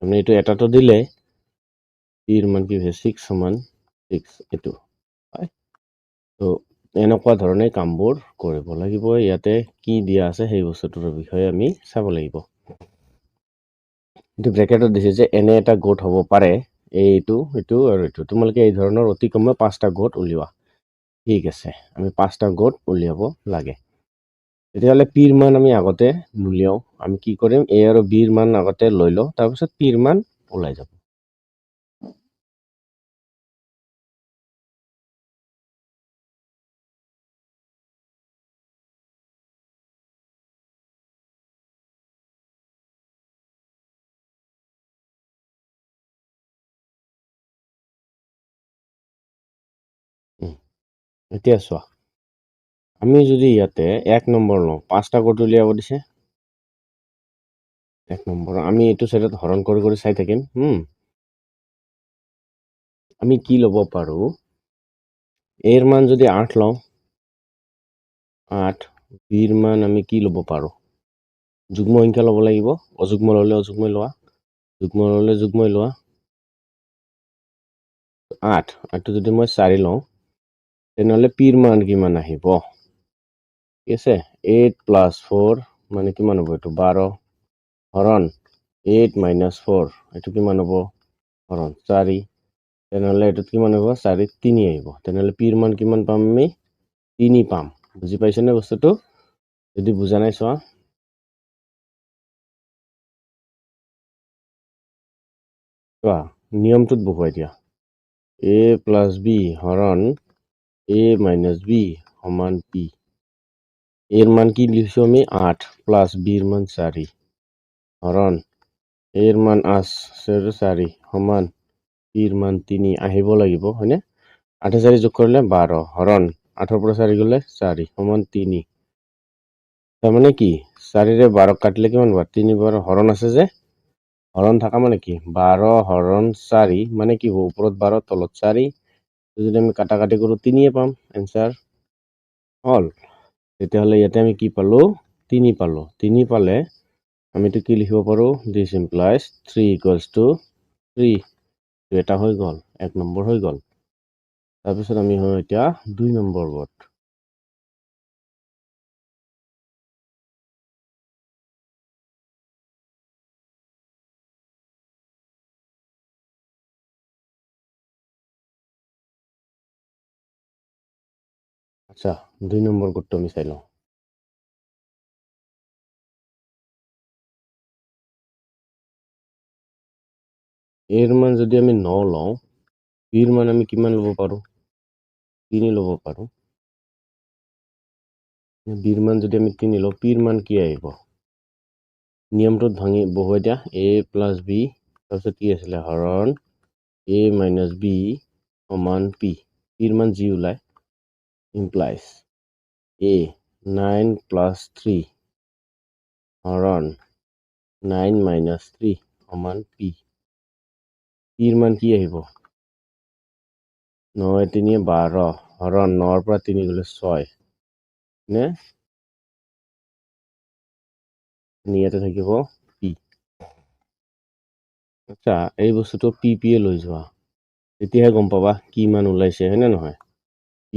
মানে এইটো এটাটো দিলে পিৰ মান কি হৈছে? 6 সমান 6 এইটো হয়। তো এনেকুৱা ধৰণে কামবোৰ কৰিব লাগিব। ইয়াতে কি দিয়া আছে সেই বস্তুটোৰ বিষয়ে আমি চাব লাগিব। এইটো ব্ৰেকেটত দিছে যে এনে এটা গোট হ'ব পাৰে, এইটো এইটো আৰু এইটো। তোমালোকে এই ধৰণৰ অতি কমেও 5টা গোট উলিওৱা। ঠিক আছে, আমি 5টা গোট উলিয়াব লাগে। তেতিয়াহ'লে পিৰ মান আমি আগতে নুলিয়াও। আমি কি কৰিম? এ আৰু বিৰ মান আগতে লৈ লওঁ, তাৰপিছত পিৰ মান ওলাই যাব। এতিয়া চোৱা, আমি যদি ইয়াতে 1 নম্বৰ লওঁ, 5টা গোট উলিয়াব দিছে। 1 নম্বৰ আমি এইটো চাইডত হৰণ কৰি কৰি চাই থাকিম। আমি কি ল'ব পাৰোঁ? এৰ মান যদি 8 লওঁ, 8 বিৰ মান আমি কি ল'ব পাৰোঁ? যুগ্ম সংখ্যা ল'ব লাগিব। অযুগ্ম ল'লে অযুগ্মই লোৱা, যুগ্ম ল'লে যুগ্মই লোৱা। 8 এইটো যদি মই 4 লওঁ, তেনেহ'লে পিৰ মান কিমান আহিব? ঠিক আছে, 8 প্লাছ 4 মানে কিমান হ'ব? এইটো 12 হৰণ 8 মাইনাছ 4 এইটো কিমান হ'ব? হৰণ 4। তেনেহ'লে এইটোত কিমান হ'ব? 4 3 আহিব। তেনেহ'লে পিৰ মান কিমান পাম আমি? 3 পাম। বুজি পাইছেনে বস্তুটো? যদি বুজা নাই চোৱা। চোৱা, নিয়মটোত বহুৱাই দিয়া। a প্লাছ b হৰণ a মাইনাছ b সমান p। এর মান কি লিখছো আমি? 8 প্লাস বির মান 4 হরণ এর মান 4 সমান পির মান 3 আহিব লাগিব, হয়নে? 8 4 যোগ কৰিলে 12 হৰণ 8 পৰা 4 গ'লে 4 সমান 3। তাৰমানে কি 4ৰে 12 কাটিলে কিমান হ'ব? 3 বাৰ হৰণ আছে যে, হৰণ থাকা মানে কি 12 হৰণ 4 মানে কি হ'ব? ওপৰত 12 তলত 4। যদি আমি কাটাকাটি কৰোঁ 3 পাম, এনসার হল। তেতিয়াহ'লে ইয়াতে আমি কি পালোঁ? 3 পালোঁ। 3 পালে আমিতো কি লিখিব পাৰোঁ? দিছ ইমপ্লাইজ 3 ইকুৱেলছ টু 3। এটা হৈ গ'ল, 1 নম্বৰ হৈ গ'ল। তাৰপিছত আমি হয় এতিয়া 2 নম্বৰ গোট। আচ্ছা, 2 নম্বৰ গোটটো আমি চাই লওঁ। এৰ মান যদি আমি 9 লওঁ, বিৰ মান আমি কিমান ল'ব পাৰোঁ? 3 ল'ব পাৰোঁ। বিৰ মান যদি আমি 3 লওঁ, পিৰ মান কি আহিব? নিয়মটোত ভাঙি বহুৱাই দিয়া। a প্লাছ b তাৰপিছত কি আছিলে? হৰণ a মাইনাছ b সমান p। পিৰ মান যি ওলায় ইমপ্লাইজ a 9 প্লাছ 3 হৰণ 9 মাইনাছ 3 সমান p। পিৰ মান কি আহিব? 9 3 12 হৰণ 9 পৰা 3 গ'লে 6 নে? ইয়াতে থাকিব p। আচ্ছা, এই বস্তুটো p p লৈ যোৱা, তেতিয়াহে গম পাবা কি মান ওলাইছে, হয়নে নহয়? p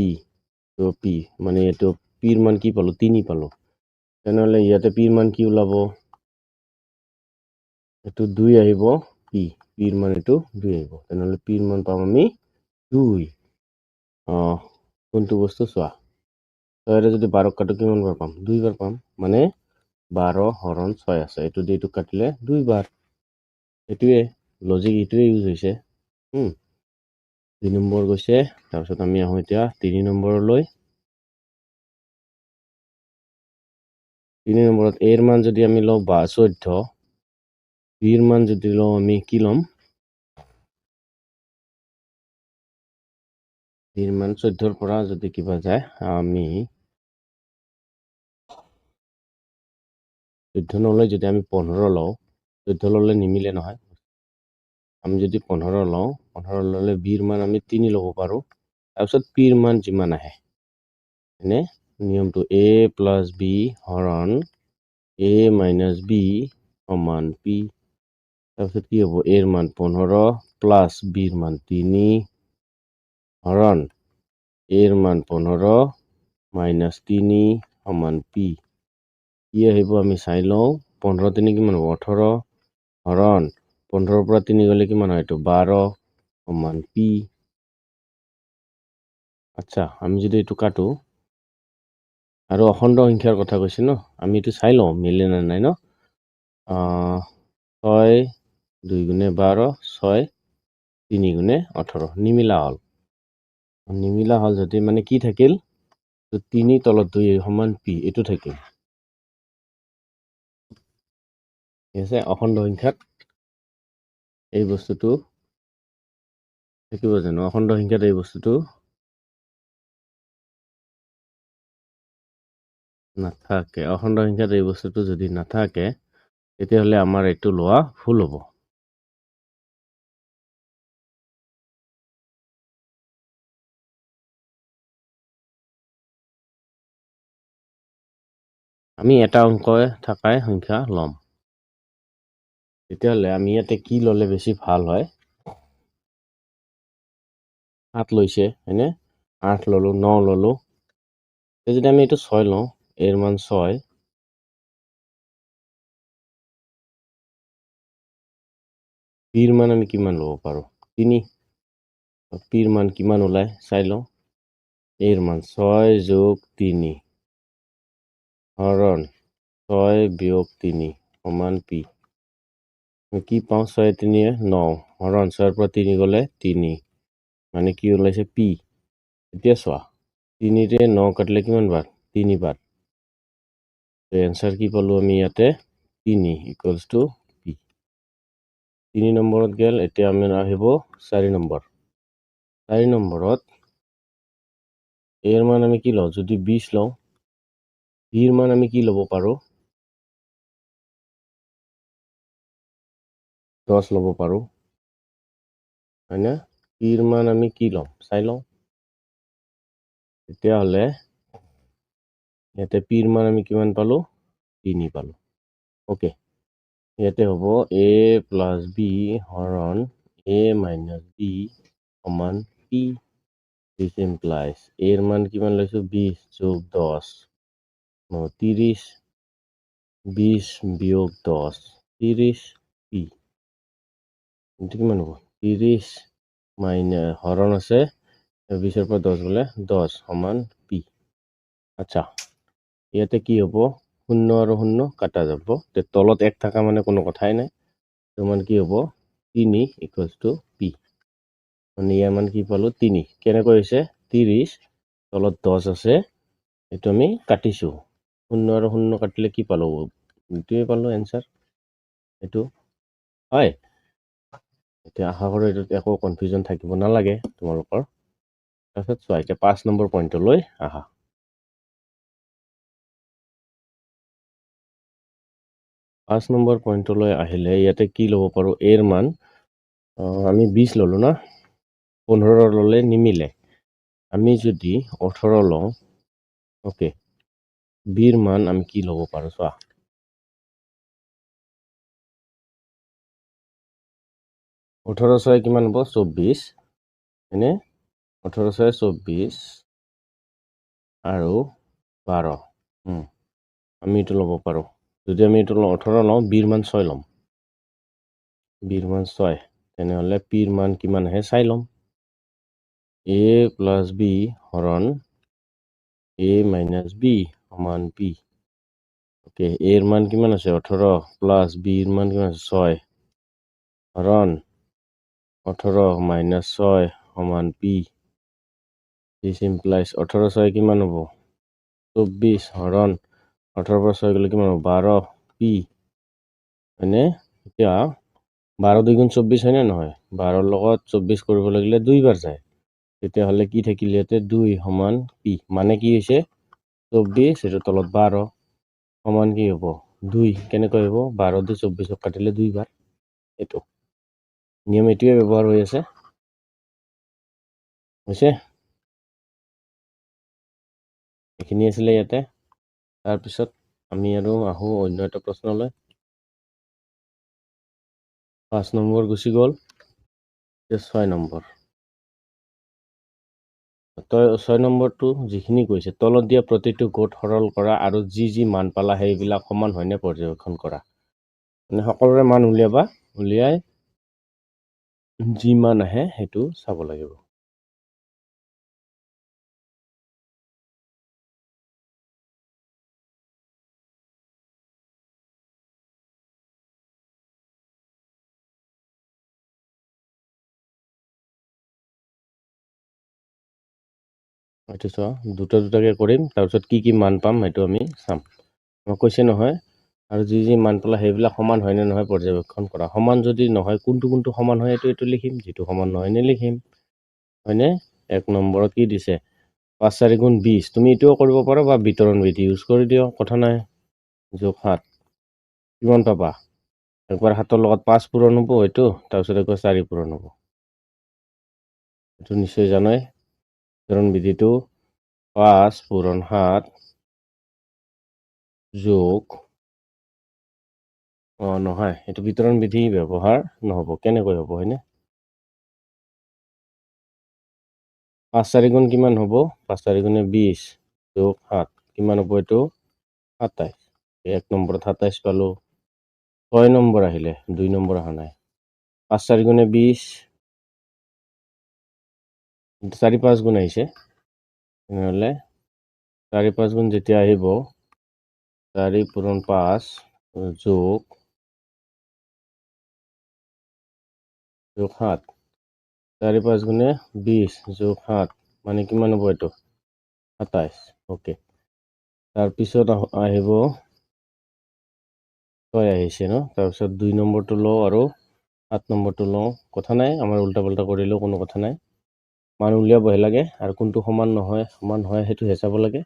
তো p মানে এইটো পিৰ মান কি পালোঁ? 3 পালোঁ। তেনেহ'লে ইয়াতে পিৰ মান কি ওলাব? এইটো 2 আহিব p। পিৰ মান এইটো 2 আহিব। তেনেহ'লে পিৰ মান পাম আমি 2। কোনটো বস্তু চোৱা, 6ৰে যদি 12 কাটো কিমান বাৰ পাম? 2 বাৰ পাম। মানে 12 হৰণ 6 আছে, এইটো দি এইটো কাটিলে 2 বাৰ। এইটোৱে লজিক, এইটোৱে ইউজ হৈছে। 2 নম্বৰ গৈছে তাৰপিছত আমি আহো এতিয়া 3 নম্বৰলৈ 3 নম্বৰত a ৰ মান যদি আমি লওঁ 14 b ৰ মান যদি লওঁ আমি কি ল'ম b ৰ মান 14 ৰ পৰা যদি কিবা যায় আমি 14 নলৈ যদি আমি 15 লওঁ 14 ললে নিমিলে নহয় আমি যদি 15 লওঁ 15 ললে b ৰ মান আমি 3 ল'ব পাৰো তাৰপিছত p ৰ মান যিমান আহে এনে নিয়মটো a + b হৰণ a - b সমান p তাৰপিছত কি হ'ব a ৰ মান 15 প্লাস b ৰ মান 3 হৰণ a ৰ মান 15 - 3 সমান p কি আহিব আমি চাই লওঁ 15 3 কিমান হ'ব 18 হৰণ 15 পৰা 3 গ'লে কিমান হয় এইটো 12 সমান p আচ্ছা আমি যদি এইটো কাটো আৰু অখণ্ড সংখ্যাৰ কথা কৈছে ন আমি এইটো চাই লওঁ মিলে না নাই ন 6 2 গুণে 12 6 3 গুণে 18 নিমিলা হল যদি মানে কি থাকিল 3 তলত 2 সমান p এইটো থাকিল ঠিক আছে অখণ্ড সংখ্যাত এই বস্তুটো থাকিব জানো অখণ্ড সংখ্যাত এই বস্তুটো নাথাকে অখণ্ড সংখ্যাত এই বস্তুটো যদি নাথাকে তেতিয়াহ'লে আমাৰ এইটো লোৱা ভুল হ'ব আমি এটা অংক থাকাই সংখ্যা ল'ম তেতিয়াহ'লে আমি ইয়াতে কি ল'লে বেছি ভাল হয় 7 লৈছে হয়নে 8 ললো 9 ললো যদি আমি এইটো 6 লওঁ এর মান 6 পিৰ মান আমি কিমান ল'ব পাৰো 3 পিৰ মান কিমান ওলাই চাই লওঁ এৰ মান 6 যোগ 3 হৰণ 6 বিয়োগ 3 সমান পি কি পাওঁ 6 3 9 হৰণ 6 পৰা 3 গ'লে 3 মানে কি ওলাইছে পি এতিয়া চোৱা 3 ৰে 9 কাটিলে কিমান বাৰ 3 বাৰ এনসাৰ কি পালো আমি ইয়াতে 3 ইকুয়ালস টু পি 3 নম্বৰত গেল এতিয়া আমি আহিব 4 নম্বৰ 4 নম্বৰত এৰ মান আমি কি লওঁ যদি 20 লওঁ বিৰ মান আমি কি ল'ব পাৰো 10 ল'ব পাৰো হয় না পিৰ মান আমি কি ল'ম চাই লওঁ তেতিয়াহ'লে ইয়াতে পিৰ মান আমি কিমান পালো 3 পালো ওকে ইয়াতে হ'ব a + b হৰণ a - b সমান p this implies এর মান কিমান লৈছো 20 যোগ 10 30 20 বিয়োগ 10 30 p এইটো কিমান হ'ব 30 হৰণ আছে 20 পৰা 10 গ'লে 10 সমান p আচ্ছা ইয়াতে কি হ'ব 0 আৰু 0 কাটা যাব তলত 1 থাকা মানে কোনো কথাই নাই সমান কি হ'ব 3 ইকুয়ালস টু p মানে ইয়াৰ মান কি পালো 3 কেনেকৈ হৈছে 30 তলত 10 আছে এইটো আমি কাটিছো 0 আৰু 0 কাটিলে কি পালো এইটোৱে পালো এনসাৰ এইটো হয় এতিয়া আশা কৰো এইটোত একো কনফিউজন থাকিব নালাগে তোমালোকৰ তাৰপিছত চোৱা এতিয়া 5 নম্বৰ পইণ্টলৈ আহা 5 নম্বৰ পইণ্টলৈ আহিলে ইয়াতে কি ল'ব পাৰো এৰ মান আমি 20 ললো না 15 ললে নিমিলে আমি যদি 18 লওঁ ওকে বিৰ মান আমি কি ল'ব পাৰো চোৱা 18 6 কিমান হ'ব 24 হয়নে 18 6 24 আৰু 12 আমি এইটো ল'ব পাৰো যদি আমি এইটো 18 লওঁ বিৰ মান 6 ল'ম বিৰ মান 6 তেনেহ'লে পিৰ মান কিমান আহে চাই ল'ম a + b হৰণ a - b সমান p ওকে এর মান কিমান আছে 18 প্লাস বির মান কিমান আছে 6 হরণ 18 - 6 সমান পি। দিছ ইমপ্লাইজ 18 6 কিমান হ'ব 24 হৰণ 18 পৰা 6 গ'লে কিমান হ'ব 12 পি হয়নে। এতিয়া 12 2 গুণ 24 হয়নে নহয় 12 লগত 24 কৰিব লাগিলে 2 বাৰ যায় তেতিয়াহ'লে কি থাকিল ইয়াতে 2 সমান পি মানে কি হৈছে 24 এটো তলত 12 সমান কি হ'ব 2 কেনেকৈ হ'ব 12 দি 24 কাটিলে 2 বাৰ এটো নিয়ম এটোৱে ব্যৱহাৰ হৈ আছে হৈছে এখিনি আছিলে ইয়াতে তাৰ পিছত আমি আৰু আহো অন্য এটা প্ৰশ্নলৈ 5 নম্বৰ গুচি গ'ল 6 নম্বৰ 6 নম্বৰটো যিখিনি কৈছে তলত দিয়া প্ৰতিটো গোট সৰল কৰা আৰু যি মান পালা সেইবিলাক সমান হয়নে পৰ্যবেক্ষণ কৰা মানে সকলোৰে মান উলিয়াবা উলিয়াই যি মান আহে সেইটো চাব লাগিব এইটো চোৱা দুটাকে কৰিম তাৰপিছত কি মান পাম সেইটো আমি চাম মই কৈছে নহয় আৰু যি মান পালা সেইবিলাক সমান হয়নে নহয় পৰ্যবেক্ষণ কৰা সমান যদি নহয় কোনটো সমান হয় এইটো লিখিম যিটো সমান নহয় নিলিখিম হয়নে 1 নম্বৰত কি দিছে 5 4 গুণ 20 তুমি এটোও কৰিব পাৰা বা বিতৰণ বিধি ইউজ কৰি দিও কথা নাই যোগ 7 কিমান পাবা একবাৰ 7 লগত 5 পূৰণ হ'ব এইটো তাৰপিছত একবাৰ 4 পূৰণ হ'ব এইটো নিশ্চয় জানাই বিতৰণ বিধিটো 5 পূৰণ 7 যোগ নহয় এইটো বিতৰণ বিধি ব্যৱহাৰ নহ'ব কেনেকৈ হ'ব হয়নে 5 4 গুণ কিমান হ'ব 5 4 গুণে 20 যোগ 7 কিমান হ'ব এইটো 27 1 নম্বৰত 27 পালো 6 নম্বৰ আহিলে 2 নম্বৰ অহা নাই 5 4 গুণে 20 4 5 গুণ আহিছে তেনেহ'লে 4 5 গুণ যেতিয়া আহিব 4 পূৰণ 5 যোগ 7 4 5 গুণে 20 যোগ 7 মানে কিমান হ'ব এইটো 27 ওকে তাৰপিছত আহিব 6 আহিছে ন তাৰপিছত 2 নম্বৰটো লওঁ আৰু 7 নম্বৰটো লওঁ কথা নাই আমাৰ উল্টা পাল্টা কৰিলেও কোনো কথা নাই মান উলিয়াবহে লাগে আৰু কোনটো সমান নহয় সমান হয় সেইটো হেচাব লাগে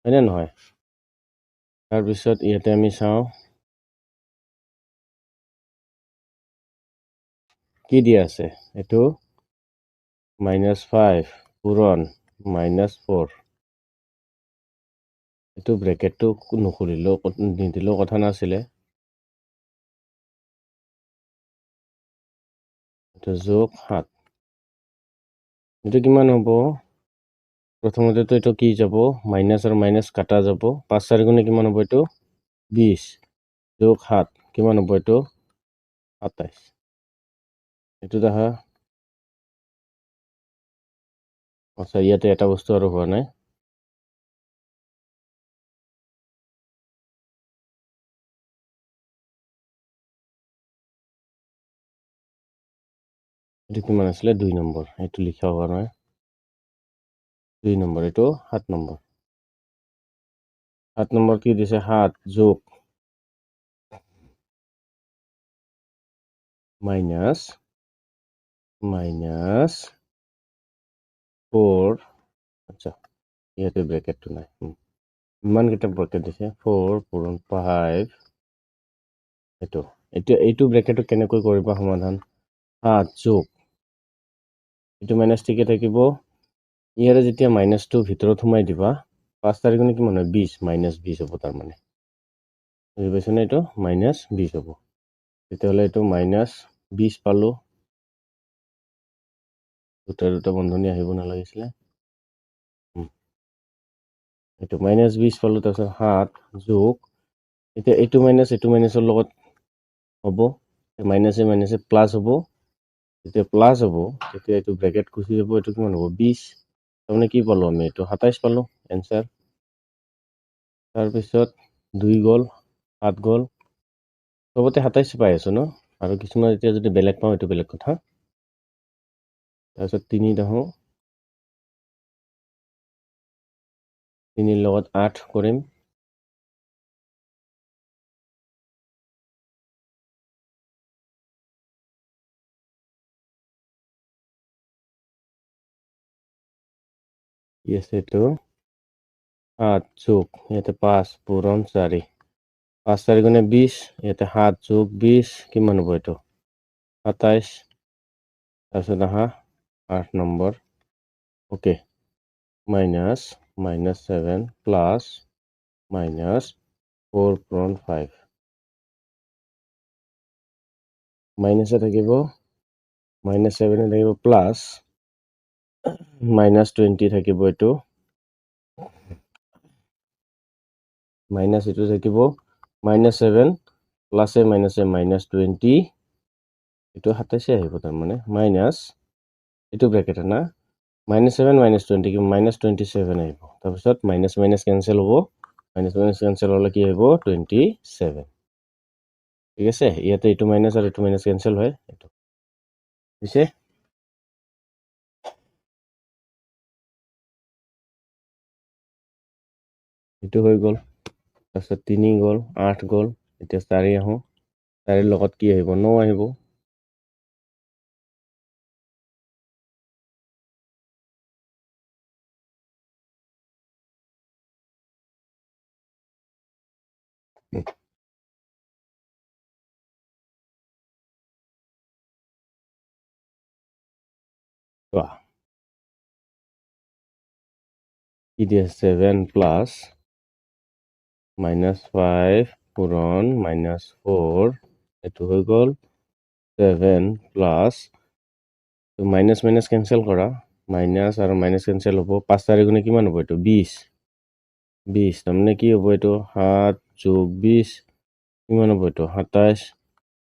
হয়নে নহয় তাৰপিছত ইয়াতে আমি চাওঁ কি দিয়া আছে এইটো -5 পূৰণ -4 এইটো ব্ৰেকেটটো নুখুলিলেও নিদিলেও কথা নাছিলে এইটো যোগ 7 এইটো কিমান হ'ব প্ৰথমতেতো এইটো কি যাব মাইনাছ আৰু মাইনাছ কাটা যাব 5 4 গুণে কিমান হ'ব এইটো 20 যোগ 7 কিমান হ'ব এইটো 27 এইটো দেখা আচ্ছা ইয়াতে এটা বস্তু আৰু হোৱা নাই এইটো কিমান আছিলে 2 নম্বৰ এইটো লিখা হোৱা নাই 2 নম্বৰ এইটো 7 নম্বৰ 7 নম্বৰ কি দিছে 7 যোগ মাইনাছ 4 আচ্ছা ইয়াতে ব্ৰেকেটটো নাই ইমানকেইটা ব্ৰেকেট দিছে 4 পূৰণ 5 এইটো ব্ৰেকেটটো কেনেকৈ কৰিবা সমাধান 7 যোগ এইটো মাইনাছ ঠিকে থাকিব ইয়াৰে যেতিয়া মাইনাছটো ভিতৰত সোমাই দিবা 5 4 গুণে কিমান হয় 20 -20 হ'ব তাৰমানে বুজি পাইছেনে এইটো -20 হ'ব তেতিয়াহ'লে এইটো -20 পালো দুটা বন্ধনী আহিব নালাগিছিলে এইটো -20 পালো তাৰপিছত 7 যোগ এতিয়া এইটো মাইনাছৰ লগত হ'ব মাইনাছে মাইনাছে প্লাছ হ'ব যেতিয়া প্লাছ হ'ব তেতিয়া এইটো ব্ৰেকেট গুচি যাব এইটো কিমান হ'ব 20 তাৰমানে কি পালো আমি এইটো 27 পালো এনচাৰ তাৰপিছত 2 গ'ল 7 গ'ল চবতে 27 পাই আছো ন আৰু কিছুমান এতিয়া যদি বেলেগ পাওঁ এইটো বেলেগ কথা তাৰপিছত 3 আহোঁ, 3 লগত 8 কৰিম, কি আছে এইটো 8 যোগ ইয়াতে 5 পূৰণ 4, 5 4 গুণে 20, ইয়াতে 7 যোগ 20 কিমান হ'ব এইটো 27। তাৰপিছত আহা 8 নম্বৰ, ওকে, -7 প্লাছ -4 পূৰণ 5, মাইনাছে থাকিব, -7 থাকিব প্লাছ -20 থাকিব, এইটো মাইনাছ এইটো থাকিব, -7 প্লাছে মাইনাছে -20, এইটো 27 আহিব তাৰমানে, মাইনাছ এইটো ব্ৰেকেট না, -7 -20 কি -27 আহিব। তাৰপিছত মাইনাছ মাইনাছ কেঞ্চেল হ'ব, মাইনাছ মাইনাছ কেঞ্চেল হ'লে কি আহিব 27। ঠিক আছে, ইয়াতে এইটো মাইনাছ আৰু এইটো মাইনাছ কেঞ্চেল হয়, এইটো পিছে এইটো হৈ গ'ল। তাৰপিছত 3 গ'ল, 8 গ'ল, এতিয়া 4 আহোঁ, 4 লগত কি আহিব 9 আহিব। কি দিয়ে 7 প্লাছ -5 পূৰণ -4, এইটো হৈ গ'ল 7 প্লাছ মাইনাছ মাইনাছ কেঞ্চেল কৰা, মাইনাছ আৰু মাইনাছ কেঞ্চেল হ'ব, 5 4 গুণে কিমান হ'ব এইটো 20, তাৰমানে কি হ'ব এইটো 7 যোগ 20 কিমান হ'ব এইটো 27।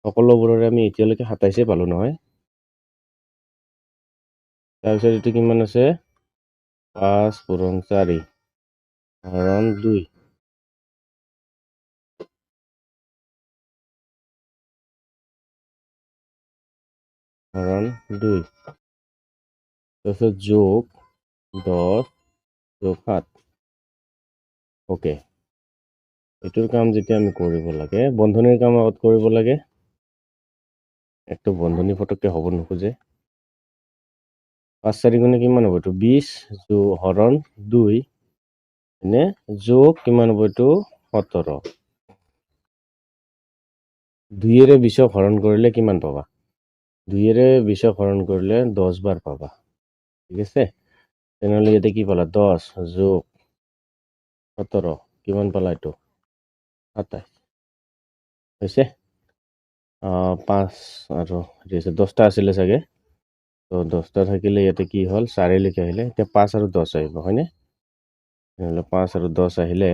সকলোবোৰৰে আমি এতিয়ালৈকে 27 পালোঁ নহয়। তাৰপিছত এইটো কিমান আছে 5 পূৰণ 4 হৰণ 2, হৰণ 2, তাৰপিছত যোগ 10 যোগ 7, ওকে। এইটোৰ কাম যেতিয়া আমি কৰিব লাগে, বন্ধনীৰ কাম আগত কৰিব লাগে, একটো বন্ধনী ফটককে হ'ব নোখোজে। 5 4 গুণে কিমান হ'ব এইটো 20 হৰণ 2 এনে যোগ কিমান হ'ব এইটো 17, 2ৰে 20 হৰণ কৰিলে কিমান পাবা, 2ৰে 20 হৰণ কৰিলে 10 বাৰ পাবা। ঠিক আছে, তেনেহ'লে ইয়াতে কি পালা 10 যোগ 17 কিমান পালা এইটো 27 হৈছে। 5 আৰু 10টা আছিলে চাগে, তো 10টা থাকিলে ইয়াতে কি হ'ল 4 লিখি আহিলে, এতিয়া 5 আৰু 10 আহিব হয়নে, তেনেহ'লে 5 আৰু 10 আহিলে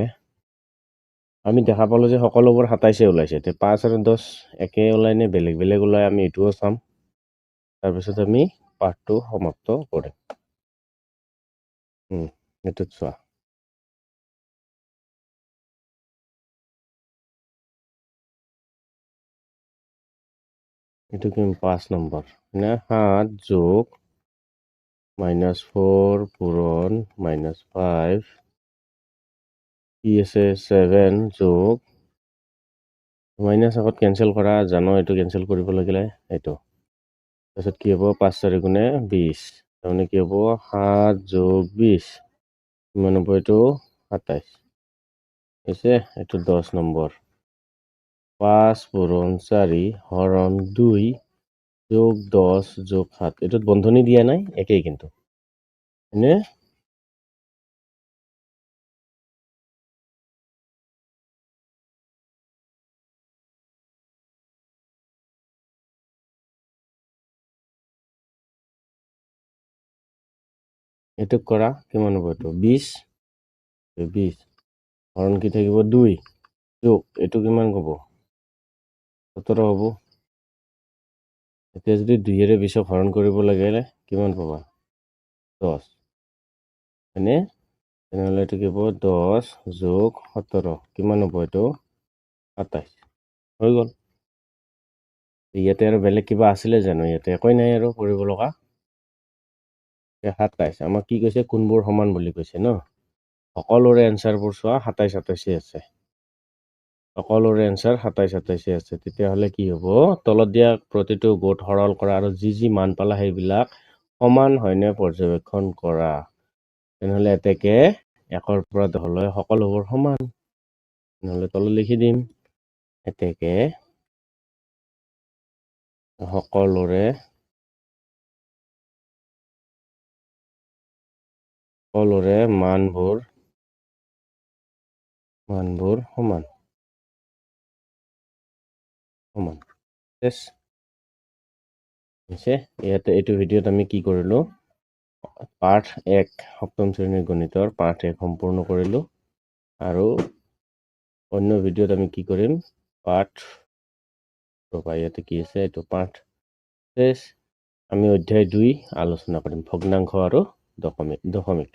আমি দেখা পালোঁ যে সকলোবোৰ 27 ওলাইছে। এতিয়া 5 আৰু 10 একে ওলাই নে বেলেগ বেলেগ ওলাই আমি এইটোও চাম, তাৰপিছত আমি পাঠটো সমাপ্ত কৰিম। এইটোত চোৱা, এইটো কি 5 নম্বৰ নে 7 যোগ -4 পূৰণ -5, কি আছে 7 যোগ মাইনাছ আগত কেঞ্চেল কৰা, জানো এইটো কেঞ্চেল কৰিব লাগিলে এইটো, তাৰপিছত কি হ'ব 5 4 গুণে 20, তাৰমানে কি হ'ব 7 যোগ 20 কিমান হ'ব এইটো 27 হৈছে। এইটো 10 নম্বৰ, 5 পূৰণ 4 হৰণ 2 যোগ 10 যোগ 7, এইটোত বন্ধনী দিয়া নাই, একেই কিন্তু হয়নে। এইটো কৰা কিমান হ'ব এইটো 20 হৰণ কি থাকিব 2 যোগ এইটো কিমান হ'ব 17 হ'ব। এতিয়া যদি 2ৰে 20 হৰণ কৰিব লাগে কিমান পাবা 10 হয়নে, তেনেহ'লে এইটো কি হ'ব 10 যোগ 17 কিমান হ'ব এইটো 27 হৈ গ'ল। ইয়াতে আৰু বেলেগ কিবা আছিলে জানো, ইয়াতে একোৱেই নাই আৰু কৰিব লগা। 27 আমাক কি কৈছে কোনবোৰ সমান বুলি কৈছে ন সকলোৰে এনসাৰবোৰ চোৱা 27 27 আছে সকলোৰে এনসাৰ 27 27 আছে তেতিয়াহ'লে কি হ'ব তলত দিয়া প্ৰতিটো গোট সৰল কৰা আৰু যি মান পালা সেইবিলাক সমান হয়নে পৰ্যবেক্ষণ কৰা তেনেহ'লে এতেকে 1ৰ পৰা 10 লৈ সকলোবোৰ সমান নহ'লে তলত লিখি দিম এতেকে সকলোৰে মানবোৰ সমান শেষ হৈছে ইয়াতে এইটো ভিডিঅ'ত আমি কি কৰিলো পাঠ 1 সপ্তম শ্ৰেণীৰ গণিতৰ পাঠ 1 সম্পূৰ্ণ কৰিলো আৰু অন্য ভিডিঅ'ত আমি কি কৰিম পাঠ ইয়াতে কি আছে এইটো পাঠ শেষ আমি অধ্যায় 2 আলোচনা কৰিম ভগ্নাংশ আৰু দশমিক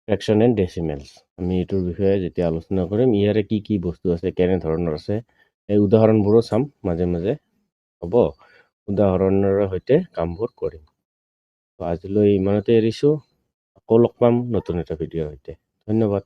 ফ্ৰেকশন এণ্ড ডেচিমেলছ আমি এইটোৰ বিষয়ে যেতিয়া আলোচনা কৰিম ইয়াৰে কি বস্তু আছে কেনে ধৰণৰ আছে এই উদাহৰণবোৰো চাম মাজে মাজে হ'ব উদাহৰণৰ সৈতে কামবোৰ কৰিম আজিলৈ ইমানতে এৰিছো আকৌ লগ পাম নতুন এটা ভিডিঅ'ৰ সৈতে ধন্যবাদ